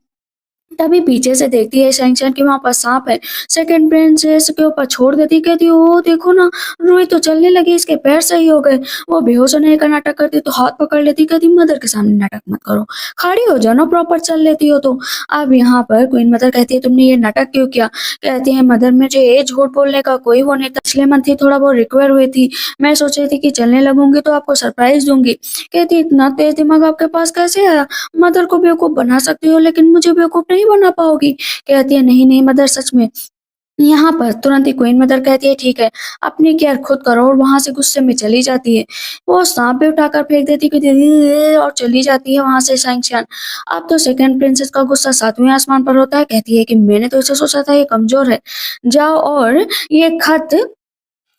तभी पीछे से देखती है शैंक्शन कि वहां पर सांप है। सेकंड प्रिंसेस के ऊपर छोड़ देती। कहती ओ देखो ना रूही तो चलने लगी, इसके पैर सही हो गए। वो बेहोश होने का नाटक करती तो हाथ पकड़ लेती। कहती मदर के सामने नाटक मत करो, खड़ी हो जाओ ना, प्रॉपर चल लेती हो तो। अब यहाँ पर क्वीन मदर कहती है तुमने ये नाटक क्यों किया। कहती है मदर मुझे ये झूठ बोलने का कोई वो नहीं था, पिछले मंथ ही थोड़ा बहुत रिकवर हुई थी, मैं सोच रही थी कि चलने लगूंगी तो आपको सरप्राइज दूंगी। कहती इतना तेज दिमाग आपके पास कैसे आया, मदर को बेवकूफ बना सकती हो लेकिन मुझे बेवकूफ नहीं बना पाओगी। कहती है नहीं नहीं मदर सच में। यहाँ पर तुरंत ही क्वीन मदर कहती है ठीक है अपनी केयर खुद करो, और वहां से गुस्से में चली जाती है। वो सांप भी उठाकर फेंक देती है कि दीदी और चली जाती है वहां से शैंक्शन। अब तो सेकंड प्रिंसेस का गुस्सा सातवें आसमान पर होता है। कहती है कि मैंने तो इसे सोचा था ये कमजोर है, जाओ और ये खत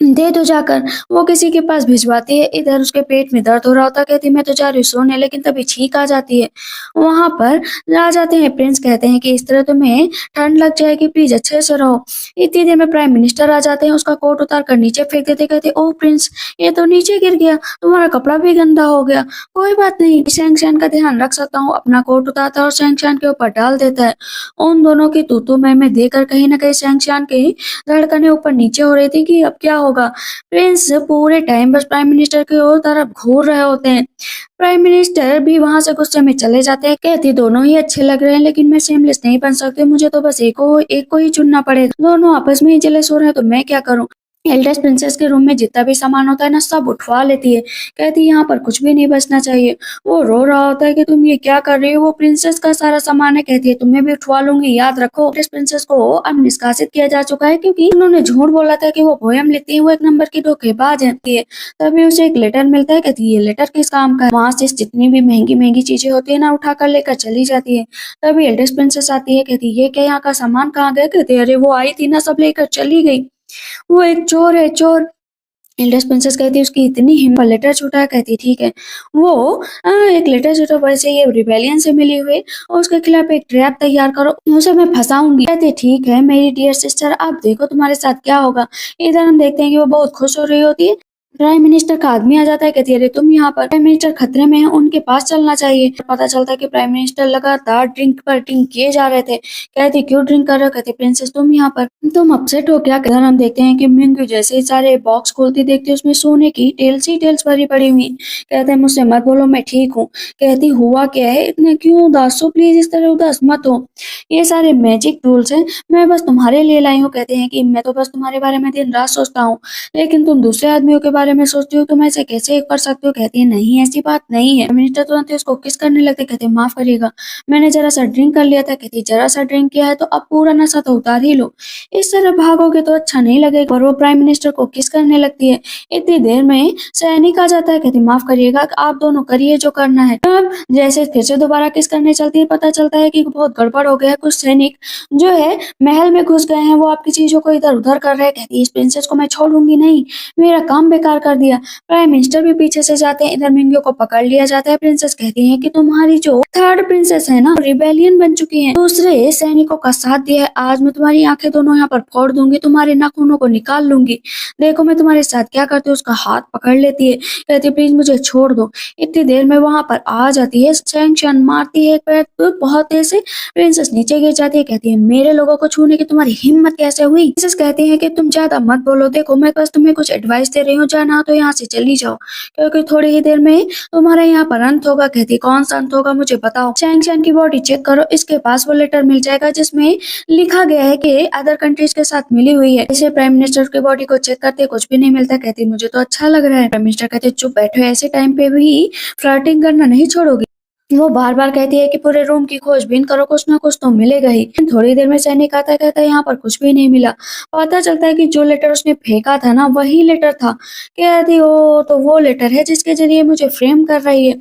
दे दो जाकर। वो किसी के पास भिजवाती है, इधर उसके पेट में दर्द हो रहा होता है, कहती मैं तो जा रही हूँ सोने, लेकिन तभी छींक आ जाती है। वहाँ पर आ जाते हैं प्रिंस, कहते हैं कि इस तरह तुम्हें ठंड लग जाएगी, प्लीज अच्छे से रहो। इतनी देर में प्राइम मिनिस्टर आ जाते हैं, उसका कोट उतार कर नीचे फेंक देते, कहते ओह प्रिंस, ये तो नीचे गिर गया, तुम्हारा कपड़ा भी गंदा हो गया। कोई बात नहीं, शैंग शैन का ध्यान रख सकता हूँ। अपना कोट उतारता है और शैंग शैन के ऊपर डाल देता है। उन दोनों की तू मैं देकर कहीं ना कहीं शैंग शैन की धड़कनें ऊपर नीचे हो रही थी कि अब क्या होगा। प्रिंस पूरे टाइम बस प्राइम मिनिस्टर की ओर तरफ घूर रहे होते हैं। प्राइम मिनिस्टर भी वहां से गुस्से में चले जाते हैं, कहती दोनों ही अच्छे लग रहे हैं, लेकिन मैं सेमलेस नहीं बन सकती, मुझे तो बस एक को ही चुनना पड़ेगा। दोनों आपस में ही जेलस हो रहे हैं, तो मैं क्या करूं। एल्डेस्ट प्रिंसेस के रूम में जितना भी सामान होता है ना, सब उठवा लेती है। कहती यहाँ पर कुछ भी नहीं बचना चाहिए। वो रो रहा होता है कि तुम ये क्या कर रही हो, वो प्रिंसेस का सारा सामान है। कहती है तुम्हें भी उठवा लूंगी, याद रखो एल्डेस्ट प्रिंसेस को अब निष्कासित किया जा चुका है, क्योंकि उन्होंने झूठ बोला था कि वो पोयम लिखती है, वो एक नंबर की धोखेबाज है। तभी उसे एक लेटर मिलता है, कहती है ये लेटर किस काम का है। वहां से जितनी भी महंगी महंगी चीजें होती है ना, उठा कर लेकर चली जाती है। तभी एल्डेस्ट प्रिंसेस आती है, कहती है ये क्या, यहाँ का सामान कहाँ गया। कहती है अरे वो आई थी ना, सब लेकर चली गई, वो एक चोर है, चोर। एल्डर प्रिंसेस कहती है उसकी इतनी हिम्मत, लेटर छूटा है। कहती ठीक है। वो एक लेटर छूटा, वैसे ये रिबेलियन से मिली हुई, और उसके खिलाफ एक ट्रैप तैयार करो, उसे मैं फंसाऊंगी। कहती ठीक है मेरी डियर सिस्टर, आप देखो तुम्हारे साथ क्या होगा। इधर हम देखते हैं कि वो बहुत खुश हो रही होती है। प्राइम मिनिस्टर का आदमी आ जाता है, कहती है अरे तुम यहाँ पर, प्राइम मिनिस्टर खतरे में है, उनके पास चलना चाहिए। पता चलता है कि प्राइम मिनिस्टर लगातार ड्रिंक पर ड्रिंक किए जा रहे थे। कहती क्यों ड्रिंक कर रहे हो। कहती प्रिंसेस तुम यहाँ पर, तुम अपसेट हो क्या। इधर हम देखते हैं कि मिंग जैसे ही सारे बॉक्स खोलती देखती है, उसमें सोने की टेल्स ही टेल्स भरी पड़ी हुई। कहते हैं मुझसे मत बोलो, मैं ठीक हूँ। कहती हुआ क्या है, इतने क्यों उदास हो, प्लीज इस तरह उदास मत हो, ये सारे मैजिक टूल्स हैं, मैं बस तुम्हारे लिए लाई हूँ। कहते हैं कि मैं तो बस तुम्हारे बारे में दिन रात सोचता हूँ, लेकिन तुम दूसरे आदमियों के बारे में सोचती हो, तुम ऐसे कैसे कर सकते हो। कहती है नहीं ऐसी बात नहीं है। मिनिस्टर तुरंत ही उसको किस करने लगते, कहते माफ करिएगा, मैंने जरा सा ड्रिंक कर लिया था। कहती जरा सा ड्रिंक किया है तो अब पूरा नशा तो उतार ही लो, इस तरह भागोगे तो अच्छा नहीं लगेगा। और वो प्राइम मिनिस्टर को किस करने लगती है। इतनी देर में सैनिक आ जाता है, कहती माफ करिएगा, आप दोनों करिए जो करना है। अब जैसे फिर से दोबारा किस करने चलती है, पता चलता है कि बहुत गड़बड़ हो गया है, कुछ सैनिक जो है महल में घुस गए हैं, वो आपकी चीजों को इधर उधर कर रहे हैं। कहती इस प्रिंसेस को मैं छोड़ूंगी नहीं, मेरा काम बेकार कर दिया। प्राइम मिनिस्टर भी पीछे से जाते हैं, इधर मिंगियो को पकड़ लिया जाता है। प्रिंसेस कहती है कि तुम्हारी जो थर्ड प्रिंसेस है ना, रिबेलियन बन चुकी है, दूसरे सैनिकों का साथ दिया है, आज मैं तुम्हारी आंखें दोनों यहाँ पर फोड़ दूंगी, तुम्हारे नाखूनों को निकाल लूंगी, देखो मैं तुम्हारे साथ क्या करती हूँ। उसका हाथ पकड़ लेती है, कहती है प्लीज मुझे छोड़ दो। इतनी देर में वहां पर आ जाती है, शैंग शन मारती है एक पैर तो बहुत तेज से, प्रिंसेस नीचे गिर जाती है। कहती है मेरे लोगों को छूने की तुम्हारी हिम्मत कैसे हुई। प्रिंसेस कहती है कि तुम ज्यादा मत बोलो, देखो मैं बस तुम्हें कुछ एडवाइस दे रही हूँ, जाना हो तो यहाँ से चली जाओ, क्योंकि थोड़ी ही देर में तुम्हारे यहाँ पर अंत होगा। कहती कौन सा अंत होगा मुझे बताओ। शैंग शन की बॉडी चेक करो, इसके पास वो लेटर मिल जाएगा जिसमें लिखा गया है कि अदर कंट्रीज के साथ मिली हुई है। इसे प्राइम मिनिस्टर की बॉडी को चेक करते कुछ भी नहीं मिलता। कहती मुझे तो अच्छा लग रहा है। प्राइम मिनिस्टर कहते चुप बैठो, ऐसे टाइम पे भी फ्लर्टिंग करना नहीं छोड़ोगी। वो बार बार कहती है कि पूरे रूम की खोजबीन करो, कुछ ना कुछ तो मिलेगा ही। थोड़ी देर में सैनिक आता है, कहता है यहाँ पर कुछ भी नहीं मिला। पता चलता है कि जो लेटर उसने फेंका था ना, वही लेटर था। कहती ओ तो वो लेटर है जिसके जरिए मुझे फ्रेम कर रही है।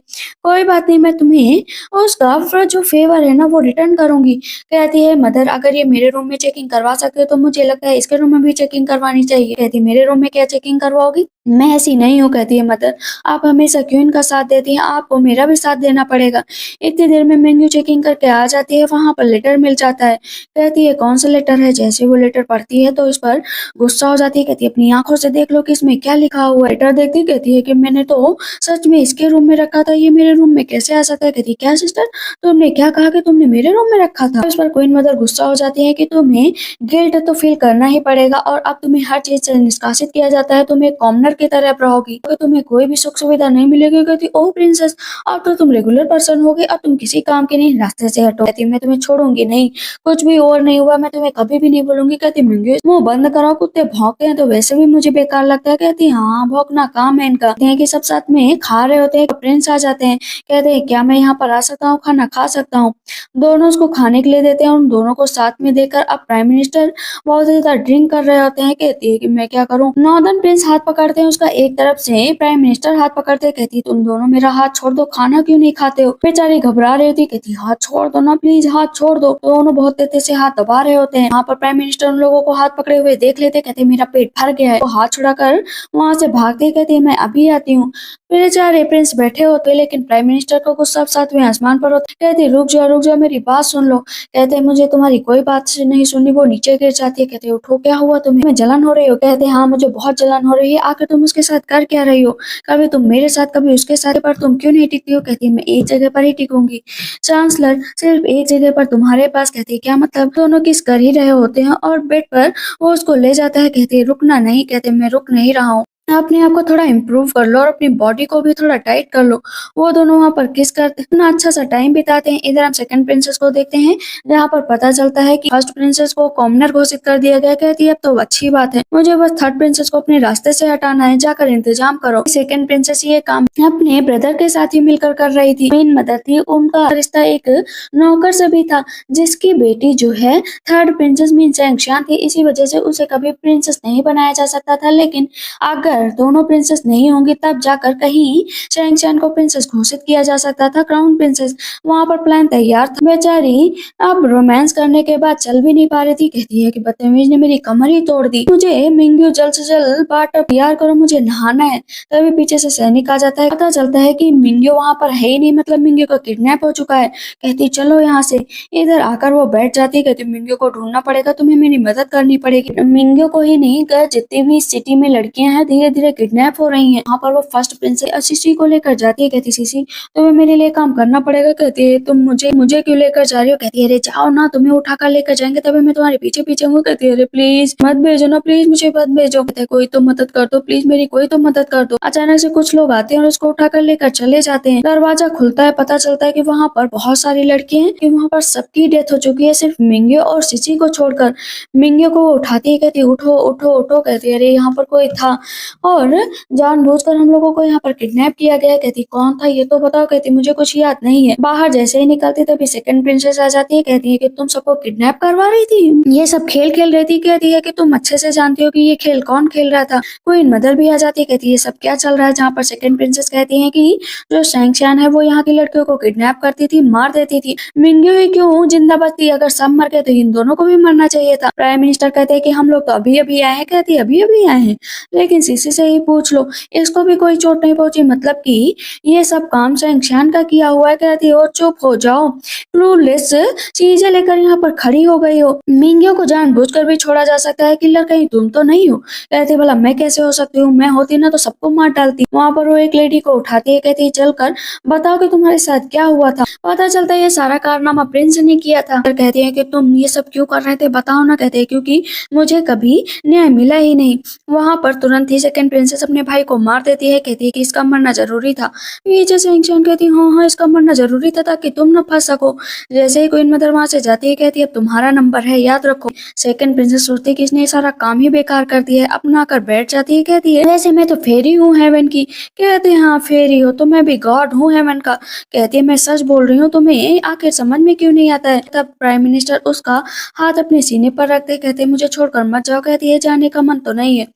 कोई बात नहीं, मैं तुम्हें उसका जो फेवर है ना वो रिटर्न करूंगी। कहती है मदर अगर ये मेरे रूम में चेकिंग करवा सकते हो तो मुझे लगता है इसके रूम में भी चेकिंग करवानी चाहिए। कहती मेरे रूम में क्या चेकिंग करवाओगी, मैं ऐसी नहीं हूँ। कहती है मदर आप हमेशा क्यों इनका साथ देती हैं, आपको मेरा भी साथ देना पड़ेगा। इतनी देर में मेन्यू चेकिंग करके आ जाती है, वहां पर लेटर मिल जाता है। कहती है कौन सा लेटर है। जैसे वो लेटर पढ़ती है तो इस पर गुस्सा हो जाती है। कहती है अपनी आंखों से देख लो कि इसमें क्या लिखा हुआ है। लेटर देखती कहती है कि मैंने तो सच में इसके रूम में रखा था, ये मेरे रूम में कैसे आ सकता है। कहती क्या सिस्टर तुमने क्या कहा कि तुमने मेरे रूम में रखा था। इस पर क्वीन मदर गुस्सा हो जाती है कि तुम्हें गिल्ट तो फील करना ही पड़ेगा, और अब तुम्हें हर चीज से निष्कासित किया जाता है, तुम एक कॉमनर की तरह रहोगी, तो तुम्हें कोई भी सुख सुविधा नहीं मिलेगी। कहती ओ प्रिंसेस अब तो तुम रेगुलर पर्सन होगी, अब तुम किसी काम के नहीं, रास्ते से हटो। कहती मैं तुम्हें छोड़ूंगी नहीं, कुछ भी और नहीं हुआ मैं तुम्हें कभी भी नहीं बोलूंगी। कहती मंगे मुंह बंद करो, कुत्ते भौंकते हैं तो वैसे भी मुझे बेकार लगता है। कहती हाँ भौंकना काम है इनका। कहते हैं कि सब साथ में खा रहे होते हैं, प्रिंस आ जाते हैं, कहते हैं क्या मैं यहाँ पर आ सकता हूँ, खाना खा सकता हूँ। दोनों उसको खाने के लिए देते हैं, उन दोनों को साथ में देकर अब प्राइम मिनिस्टर बहुत ज्यादा ड्रिंक कर रहे होते हैं। कहती है कि मैं क्या करूँ। नॉर्दर्न प्रिंस हाथ पकड़ते जाते हैं उसका एक तरफ से प्राइम मिनिस्टर हाथ पकड़ते, कहती तुम दोनों मेरा हाथ छोड़ दो, खाना क्यों नहीं खाते हो। बेचारी घबरा रही होती, कहती हाथ छोड़ दो ना प्लीज, हाथ छोड़ दो। दोनों बहुत तेजी से हाथ दबा रहे होते हैं। वहाँ पर प्राइम मिनिस्टर उन लोगों को हाथ पकड़े हुए देख लेते, कहते मेरा पेट भर गया है। वो हाथ छुड़ाकर वहाँ से भागती, कहती मैं अभी आती हूँ। बेचारे प्रिंस बैठे होते, लेकिन प्राइम मिनिस्टर का गुस्सा सातवें आसमान पर होता। कहते रुक जाओ मेरी बात सुन लो। कहते मुझे तुम्हारी कोई बात नहीं सुननी। वो नीचे गिर जाती है। कहते उठो, क्या हुआ तुम्हें, जलन हो रही हो। कहते हाँ मुझे बहुत जलन हो रही है। आखिर तुम उसके साथ कर क्या रही हो, कभी तुम मेरे साथ कभी उसके साथ, पर तुम क्यों नहीं टिकती हो। कहती मैं एक जगह पर ही टिकूंगी चांसलर, सिर्फ एक जगह पर तुम्हारे पास। कहती क्या मतलब। दोनों किस कर ही रहे होते हैं और बेड पर वो उसको ले जाता है। कहती रुकना नहीं। कहते मैं रुक नहीं रहा हूँ, अपने आप को थोड़ा इम्प्रूव कर लो और अपनी बॉडी को भी थोड़ा टाइट कर लो। वो दोनों वहाँ पर किस करते हैं, इतना अच्छा सा टाइम बिताते हैं। इधर हम सेकंड प्रिंसेस को देखते हैं, जहाँ पर पता चलता है कि फर्स्ट प्रिंसेस को कॉमनर घोषित कर दिया गया। कहती है अब तो अच्छी बात है, मुझे बस थर्ड प्रिंसेस को अपने रास्ते से हटाना है, जाकर इंतजाम करो। सेकंड प्रिंसेस ये काम अपने ब्रदर के साथ ही मिलकर कर रही थी। मेन मदर थी, उनका रिश्ता एक नौकर से भी था, जिसकी बेटी जो है थर्ड प्रिंसेस मीन शैंक्शा थी। इसी वजह से उसे कभी प्रिंसेस नहीं बनाया जा सकता था। लेकिन अगर दोनों प्रिंसेस नहीं होंगी तब जाकर कहीं शैंक्शा को प्रिंसेस घोषित किया जा सकता था, क्राउन प्रिंसेस। वहां पर प्लान तैयार था। बेचारी अब रोमांस करने के बाद चल भी नहीं पा रही थी। कहती है कि बदतमीज ने मेरी कमर ही तोड़ दी, मुझे मिंग्यू जल्द से जल्द बाटअप तैयार करो, मुझे नहाना है। तभी पीछे से सैनिक आ जाता है। पता चलता है कि मिंग्यू वहां पर है ही नहीं, मतलब मिंग्यू का किडनैप हो चुका है। कहती चलो यहाँ से। इधर आकर वो बैठ जाती। कहती मिंग्यू को ढूंढना पड़ेगा, तुम्हें मेरी मदद करनी पड़ेगी। मिंग्यू को ही नहीं कर जितनी भी सिटी में लड़कियां हैं धीरे धीरे किडनैप हो रही हैं। वहाँ पर वो फर्स्ट प्रिंसेस सीसी को लेकर जाती है। कहती सीसी तुम्हें मेरे लिए काम करना पड़ेगा। कहती है तुम मुझे मुझे क्यों लेकर जा रही हो। कहती है अरे जाओ ना, तुम्हें उठाकर लेकर जाएंगे तभी मैं तुम्हारे पीछे पीछे हूँ। कहती है अरे प्लीज मत भेजो ना, प्लीज मुझे मत भेजो। कहते कोई तो मदद कर दो प्लीज, मेरी कोई तो मदद कर दो। अचानक से कुछ लोग आते हैं और उसको उठाकर लेकर चले जाते हैं। दरवाजा खुलता है, पता चलता है कि वहाँ पर बहुत सारी लड़कियां हैं, कि वहाँ पर सबकी डेथ हो चुकी है, सिर्फ मिंग्यो और सीसी को छोड़कर। मिंग्यो को वो उठाती है, कहती उठो उठो उठो। कहती अरे यहाँ पर कोई था और जानबूझकर हम लोगों को यहाँ पर किडनैप किया गया। कहती कौन था ये तो बताओ। कहती मुझे कुछ याद नहीं है। बाहर जैसे ही निकलती तभी सेकंड प्रिंसेस आ जाती है। कहती है कि तुम सबको किडनैप करवा रही थी, ये सब खेल खेल रही थी। कहती है कि तुम अच्छे से जानती हो कि ये खेल कौन खेल रहा था। क्वीन मदर भी आ जाती है। कहती है सब क्या चल रहा है। जहाँ पर सेकंड प्रिंसेस कहती है कि जो शैंक्शा है वो यहाँ की लड़कियों को किडनैप करती थी, मार देती थी। मिंग्यू ही क्यों जिंदा बचती, अगर सब मर गए तो इन दोनों को भी मरना चाहिए था। प्राइम मिनिस्टर कहते हैं कि हम लोग तो अभी अभी आए हैं। कहती अभी अभी आए हैं, लेकिन सीसी से ही पूछ लो, इसको भी कोई चोट नहीं पहुंची, मतलब कि ये सब काम शैंक्शा का किया हुआ है। कहती हो चुप हो जाओ, क्लूलेस चीजें लेकर यहाँ पर खड़ी हो गई हो। मिंग्यो को जानबूझकर भी छोड़ा जा सकता है, किलर कहीं तुम तो नहीं हो। कहती भला मैं कैसे हो सकती हूँ, मैं होती ना तो सबको मार डालती। वहाँ पर वो एक लेडी को उठाती है। कहती है चलकर बताओ कि तुम्हारे साथ क्या हुआ था। पता चलता है ये सारा कारनामा प्रिंस ने किया था। कहती है कि तुम ये सब क्यों कर रहे थे बताओ ना। कहते हैं क्योंकि मुझे कभी न्याय मिला ही नहीं। वहाँ पर तुरंत ही सेकंड प्रिंसेस अपने भाई को मार देती है। कहती है कि इसका मरना जरूरी था। पीछे से शैंक्शा कहती है हाँ हाँ इसका मरना जरूरी था ताकि तुम न फंस सको। जैसे ही क्वीन मदर वहां से जाती है, कहती है अब तुम्हारा नंबर है, याद रखो। सेकंड प्रिंसेस सोचती है कि इसने सारा काम ही बेकार कर दिया है, अपना कर बैठ जाती है। कहती है वैसे मैं तो फेरी हूँ हेवन की। कहते हैं हाँ फेरी हो तो मैं भी गॉड हूँ हेवन का। कहती है मैं सच बोल रही हूँ, तुम्हें आखिर समझ में क्यों नहीं आता है। तब प्राइम मिनिस्टर उसका हाथ अपने सीने पर रखते। कहते मुझे छोड़कर मत जाओ। कहती है जाने का मन तो नहीं है।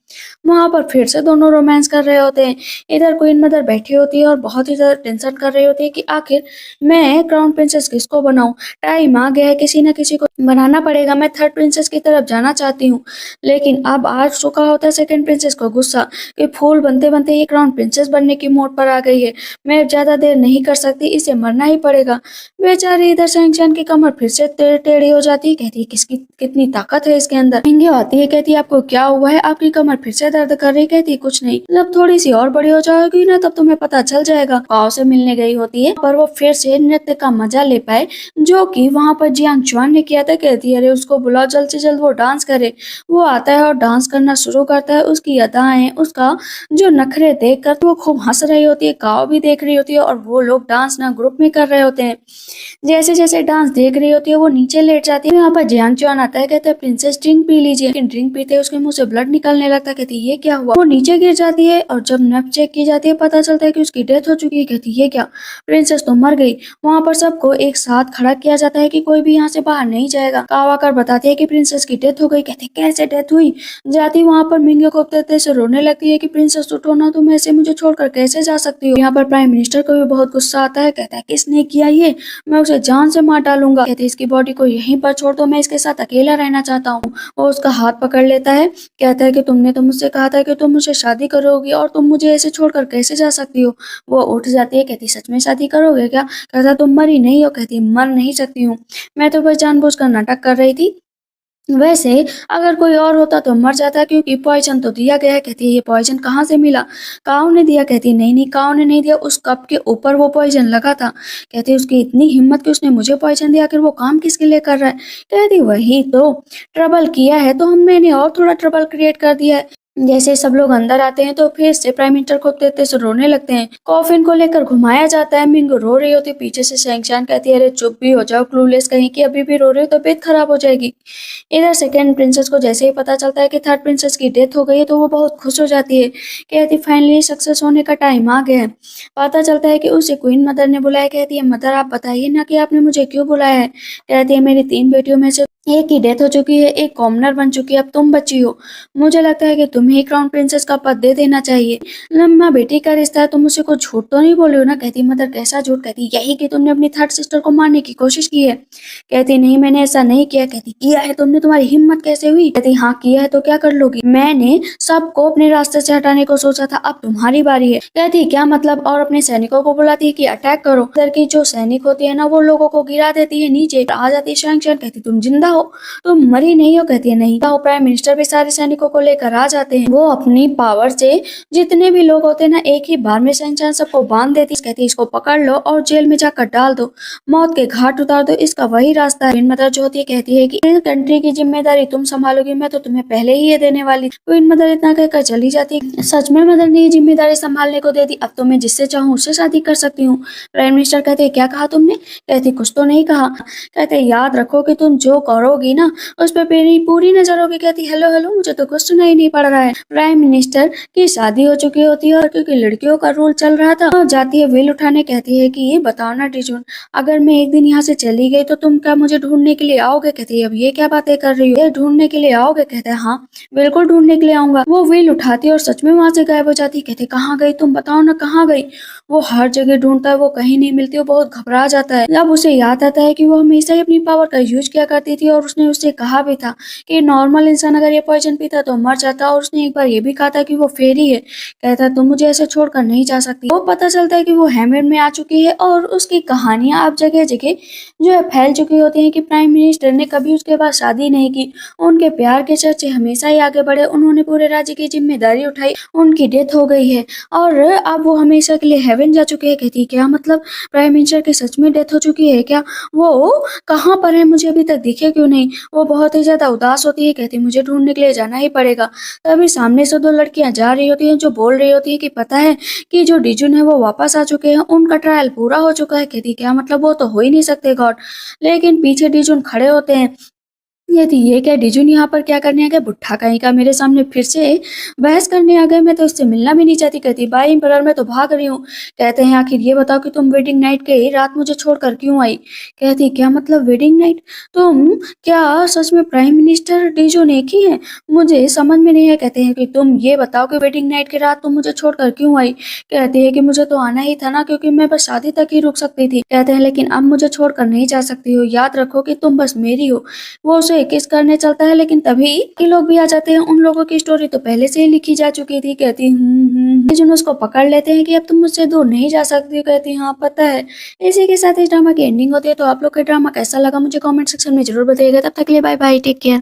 वहां पर फिर से दोनों रोमांस कर रहे होते हैं। इधर क्वीन मदर बैठी होती है और बहुत ही ज्यादा टेंशन कर रही होती है कि आखिर मैं क्राउन प्रिंसेस किसको बनाऊं। टाइम आ गया है, किसी न किसी को बनाना पड़ेगा। मैं थर्ड प्रिंसेस की तरफ जाना चाहती हूँ, लेकिन अब आ चुका होता है सेकंड प्रिंसेस को गुस्सा कि फूल बनते बनते ये क्राउन प्रिंसेस बनने की मोड पर आ गई है। मैं ज्यादा देर नहीं कर सकती, इसे मरना ही पड़ेगा। बेचारी इधर शैंक्शा की कमर फिर से टेढ़ी हो जाती है। कहती है किसकी कितनी ताकत है इसके अंदर। मिंग्यो आती है। कहती है आपको क्या हुआ है, आपकी कमर फिर से दर्द कर रही। कहती कुछ नहीं, जब थोड़ी सी और बड़ी हो जाएगी ना तब तुम्हें पता चल जाएगा। काओ से मिलने गई होती है पर वो फिर से नृत्य का मजा ले पाए जो कि वहां पर जियांग चुआन ने किया था। कहती है अरे उसको बुलाओ जल्द से जल्द वो डांस करे। वो आता है और डांस करना शुरू करता है। उसकी अदाएं, उसका जो नखरे देख कर वो खूब हंस रही होती है। काओ भी देख रही होती है और वो लोग डांस ना ग्रुप में कर रहे होते हैं। जैसे जैसे डांस देख रही होती है वो नीचे लेट जाती है। यहाँ पर जियांग चुआन आता है। कहता है प्रिंसेस ड्रिंक पी लीजिए। लेकिन ड्रिंक पीते उसके मुंह से ब्लड निकलने लगता है। कहती ये क्या हुआ। वो नीचे गिर जाती है और जब नब्ज चेक की जाती है पता चलता है कि उसकी डेथ हो चुकी है। कहती ये क्या, प्रिंसेस तो मर गई। वहाँ पर सबको एक साथ खड़ा किया जाता है कि कोई भी यहाँ से बाहर नहीं जाएगा। काव आकर बताती है कि प्रिंसेस की डेथ हो गई। कहते कैसे डेथ हुई? जाती वहाँ पर मिंगे को तेज से रोने लगती है कि प्रिंसेस उठो ना, तुम ऐसे मुझे छोड़कर कैसे जा सकती हो। यहाँ पर प्राइम मिनिस्टर को भी बहुत गुस्सा आता है। कहता है किसने किया ये, मैं उसे जान से मार डालूंगा। कहते इसकी बॉडी को यहीं पर छोड़ दो, मैं इसके साथ अकेला रहना चाहता हूँ। वो उसका हाथ पकड़ लेता है। कहता है कि तुमने तो मुझसे कहा था कि तुम मुझसे शादी करोगी और तुम मुझे ऐसे छोड़कर कैसे जा सकती हो। वो उठ जाती है। कहती सच में शादी करोगे क्या? कहता तुम मरी नहीं हो। कहती मर नहीं सकती हूँ, मैं तो बस जानबूझकर नाटक कर रही थी। वैसे अगर कोई और होता तो मर जाता, क्योंकि पॉइजन तो दिया गया है। कहती है ये पॉइजन कहाँ से मिला? काऊ ने दिया। कहती नहीं नहीं, काऊ ने नहीं दिया, उस कप के ऊपर वो पॉइजन लगा था। कहती है उसकी इतनी हिम्मत कि उसने मुझे पॉइजन दिया, आखिर वो काम किसके लिए कर रहा है? कहती वही तो, ट्रबल किया है तो मैंने और थोड़ा ट्रबल क्रिएट कर दिया है। जैसे सब लोग अंदर आते हैं तो फिर से प्राइम मिनिस्टर को तेज से रोने लगते हैं। कॉफिन को लेकर घुमाया जाता है। मिंग रो रही होती है, पीछे से शैंगशान कहती है अरे चुप भी हो जाओ क्लूलेस कहीं की, अभी भी रो रही हो तो तबीयत खराब हो जाएगी। इधर सेकंड प्रिंसेस को जैसे ही पता चलता है कि थर्ड प्रिंसेस की डेथ हो गई है तो वो बहुत खुश हो जाती है। कहती फाइनली सक्सेस होने का टाइम आ गया है। पता चलता है कि उसे क्वीन मदर ने बुलाया। कहती है मदर आप बताइए ना कि आपने मुझे क्यों बुलाया है। कहती है मेरी 3 बेटियों में से एक की डेथ हो चुकी है, एक कॉमनर बन चुकी है, अब तुम बची हो। मुझे लगता है कि तुम्हें ही क्राउन प्रिंसेस का पद दे देना चाहिए। लम्मा बेटी का रिश्ता है, तुम मुझसे कुछ झूठ तो नहीं बोले हो ना? कहती मदर कैसा झूठ? कहती यही कि तुमने अपनी थर्ड सिस्टर को मारने की कोशिश की है। कहती नहीं मैंने ऐसा नहीं किया। कहती किया है तुमने, तुम्हारी हिम्मत कैसे हुई? कहती हाँ किया है तो क्या कर लोगी? मैंने सबको अपने रास्ते से हटाने को सोचा था, अब तुम्हारी बारी है। कहती क्या मतलब? और अपने सैनिकों को बुलाती है कि अटैक करो। इधर की जो सैनिक होती है ना वो लोगों को गिरा देती है नीचे। आ जाती है शैंक्शन। कहती तुम जिंदा हो, तुम मरी नहीं हो। कहती है नहीं हो। प्राइम मिनिस्टर भी सारे सैनिकों को लेकर आ जाते हैं। वो अपनी पावर से जितने भी लोग होते हैं ना एक ही बार में शैंक्शन सबको बांध देती है। कहती इसको पकड़ लो और जेल में जाकर डाल दो, मौत के घाट उतार दो, इसका वही रास्ता है। क्वीन मदर जो होती है कहती है कि इस कंट्री की जिम्मेदारी तुम संभालोगी, मैं तो तुम्हें पहले ही ये देने वाली। क्वीन मदर इतना कहकर चली जाती है। सच में मदर ने ये जिम्मेदारी संभालने को दे दी, अब तो मैं जिससे चाहूँ उससे शादी कर सकती हूँ। प्राइम मिनिस्टर कहते क्या कहा तुमने? कहती कुछ तो नहीं कहा। कहते याद रखो कि तुम जो करोगी ना उस पर मेरी पूरी नजर होगी। कहती हेलो हेलो मुझे तो कुछ सुनाई नहीं पड़ रहा है। प्राइम मिनिस्टर की शादी हो चुकी होती है और क्योंकि लड़कियों का रूल चल रहा था जाती है व्हील उठाने। कहती है कि ये बताओ ना डिजून, अगर मैं एक दिन यहाँ से चली गई तो तुम क्या मुझे ढूंढने के लिए आओगे? कहती है अब ये क्या बातें कर रही हो, ये ढूंढने के लिए आओगे? कहते हैं हाँ बिल्कुल ढूंढने के लिए आऊंगा। वो व्हील उठाती है और सच में वहां से गायब हो जाती है। कहते कहाँ गई तुम, बताओ ना कहाँ गई? वो हर जगह ढूंढता है, वो कहीं नहीं मिलती, वो बहुत घबरा जाता है। अब उसे याद आता है कि वो हमेशा ही अपनी पावर का यूज किया करती थी और उसने उससे कहा भी था कि नॉर्मल इंसान अगर ये पॉइजन पीता तो मर जाता, और उसने एक बार ये भी कहा था कि वो फेरी है। कहता तुम मुझे ऐसे छोड़कर नहीं जा सकती। वो पता चलता है कि वो हैमर में आ चुकी है और उसकी कहानियां अब जगह जगह जो है फैल चुकी होती हैं कि प्राइम मिनिस्टर ने कभी उसके बाद शादी नहीं की, उनके प्यार के चर्चे हमेशा ही आगे बढ़े, उन्होंने पूरे राज्य की जिम्मेदारी उठाई, उनकी डेथ हो गई है और अब वो हमेशा के लिए हेवन जा चुके हैं। कहती क्या मतलब प्राइम मिनिस्टर की सच में डेथ हो चुकी है क्या? वो कहाँ पर है, मुझे अभी तक दिखे क्यों नहीं? वो बहुत ही ज्यादा उदास होती है। कहती मुझे ढूंढने के लिए जाना ही पड़ेगा। तभी सामने से 2 लड़कियां जा रही होती हैं जो बोल रही होती है कि पता है कि जो डिजुन है वो वापस आ चुके हैं, उनका ट्रायल पूरा हो चुका है। कहती क्या मतलब, वो तो हो ही नहीं सकते गॉड। लेकिन पीछे डिजुन खड़े होते हैं। ये क्या डिजुन यहाँ पर क्या करने आ गया, बुढ़ा कहीं का मेरे सामने फिर से बहस करने आ गए, मैं तो इससे मिलना भी नहीं चाहती। कहती बाय एम्परर मैं तो भाग रही हूँ। कहते हैं आखिर ये बताओ कि तुम वेडिंग नाइट के ही रात मुझे छोड़कर क्यों आई? कहती क्या मतलब वेडिंग नाइट, तुम क्या सच में प्राइम मिनिस्टर डिजुन एक ही है? मुझे समझ में नहीं है। कहते हैं कि तुम ये बताओ कि वेडिंग नाइट की रात तुम मुझे छोड़कर क्यों आई? कहती है कि मुझे तो आना ही था ना, क्योंकि मैं बस शादी तक ही रुक सकती थी। कहते हैं लेकिन अब मुझे छोड़कर नहीं जा सकती हो, याद रखो कि तुम बस मेरी हो। वो उसे किस करने चलता है लेकिन तभी के लोग भी आ जाते हैं, उन लोगों की स्टोरी तो पहले से ही लिखी जा चुकी थी। कहती अर्जुन उसको पकड़ लेते हैं कि अब तुम मुझसे दूर नहीं जा सकती। कहती हाँ पता है। इसी के साथ इस ड्रामा की एंडिंग होती है। तो आप लोग का ड्रामा कैसा लगा मुझे कमेंट सेक्शन में जरूर बताइएगा। तब तक के लिए बाय बाय, टेक केयर।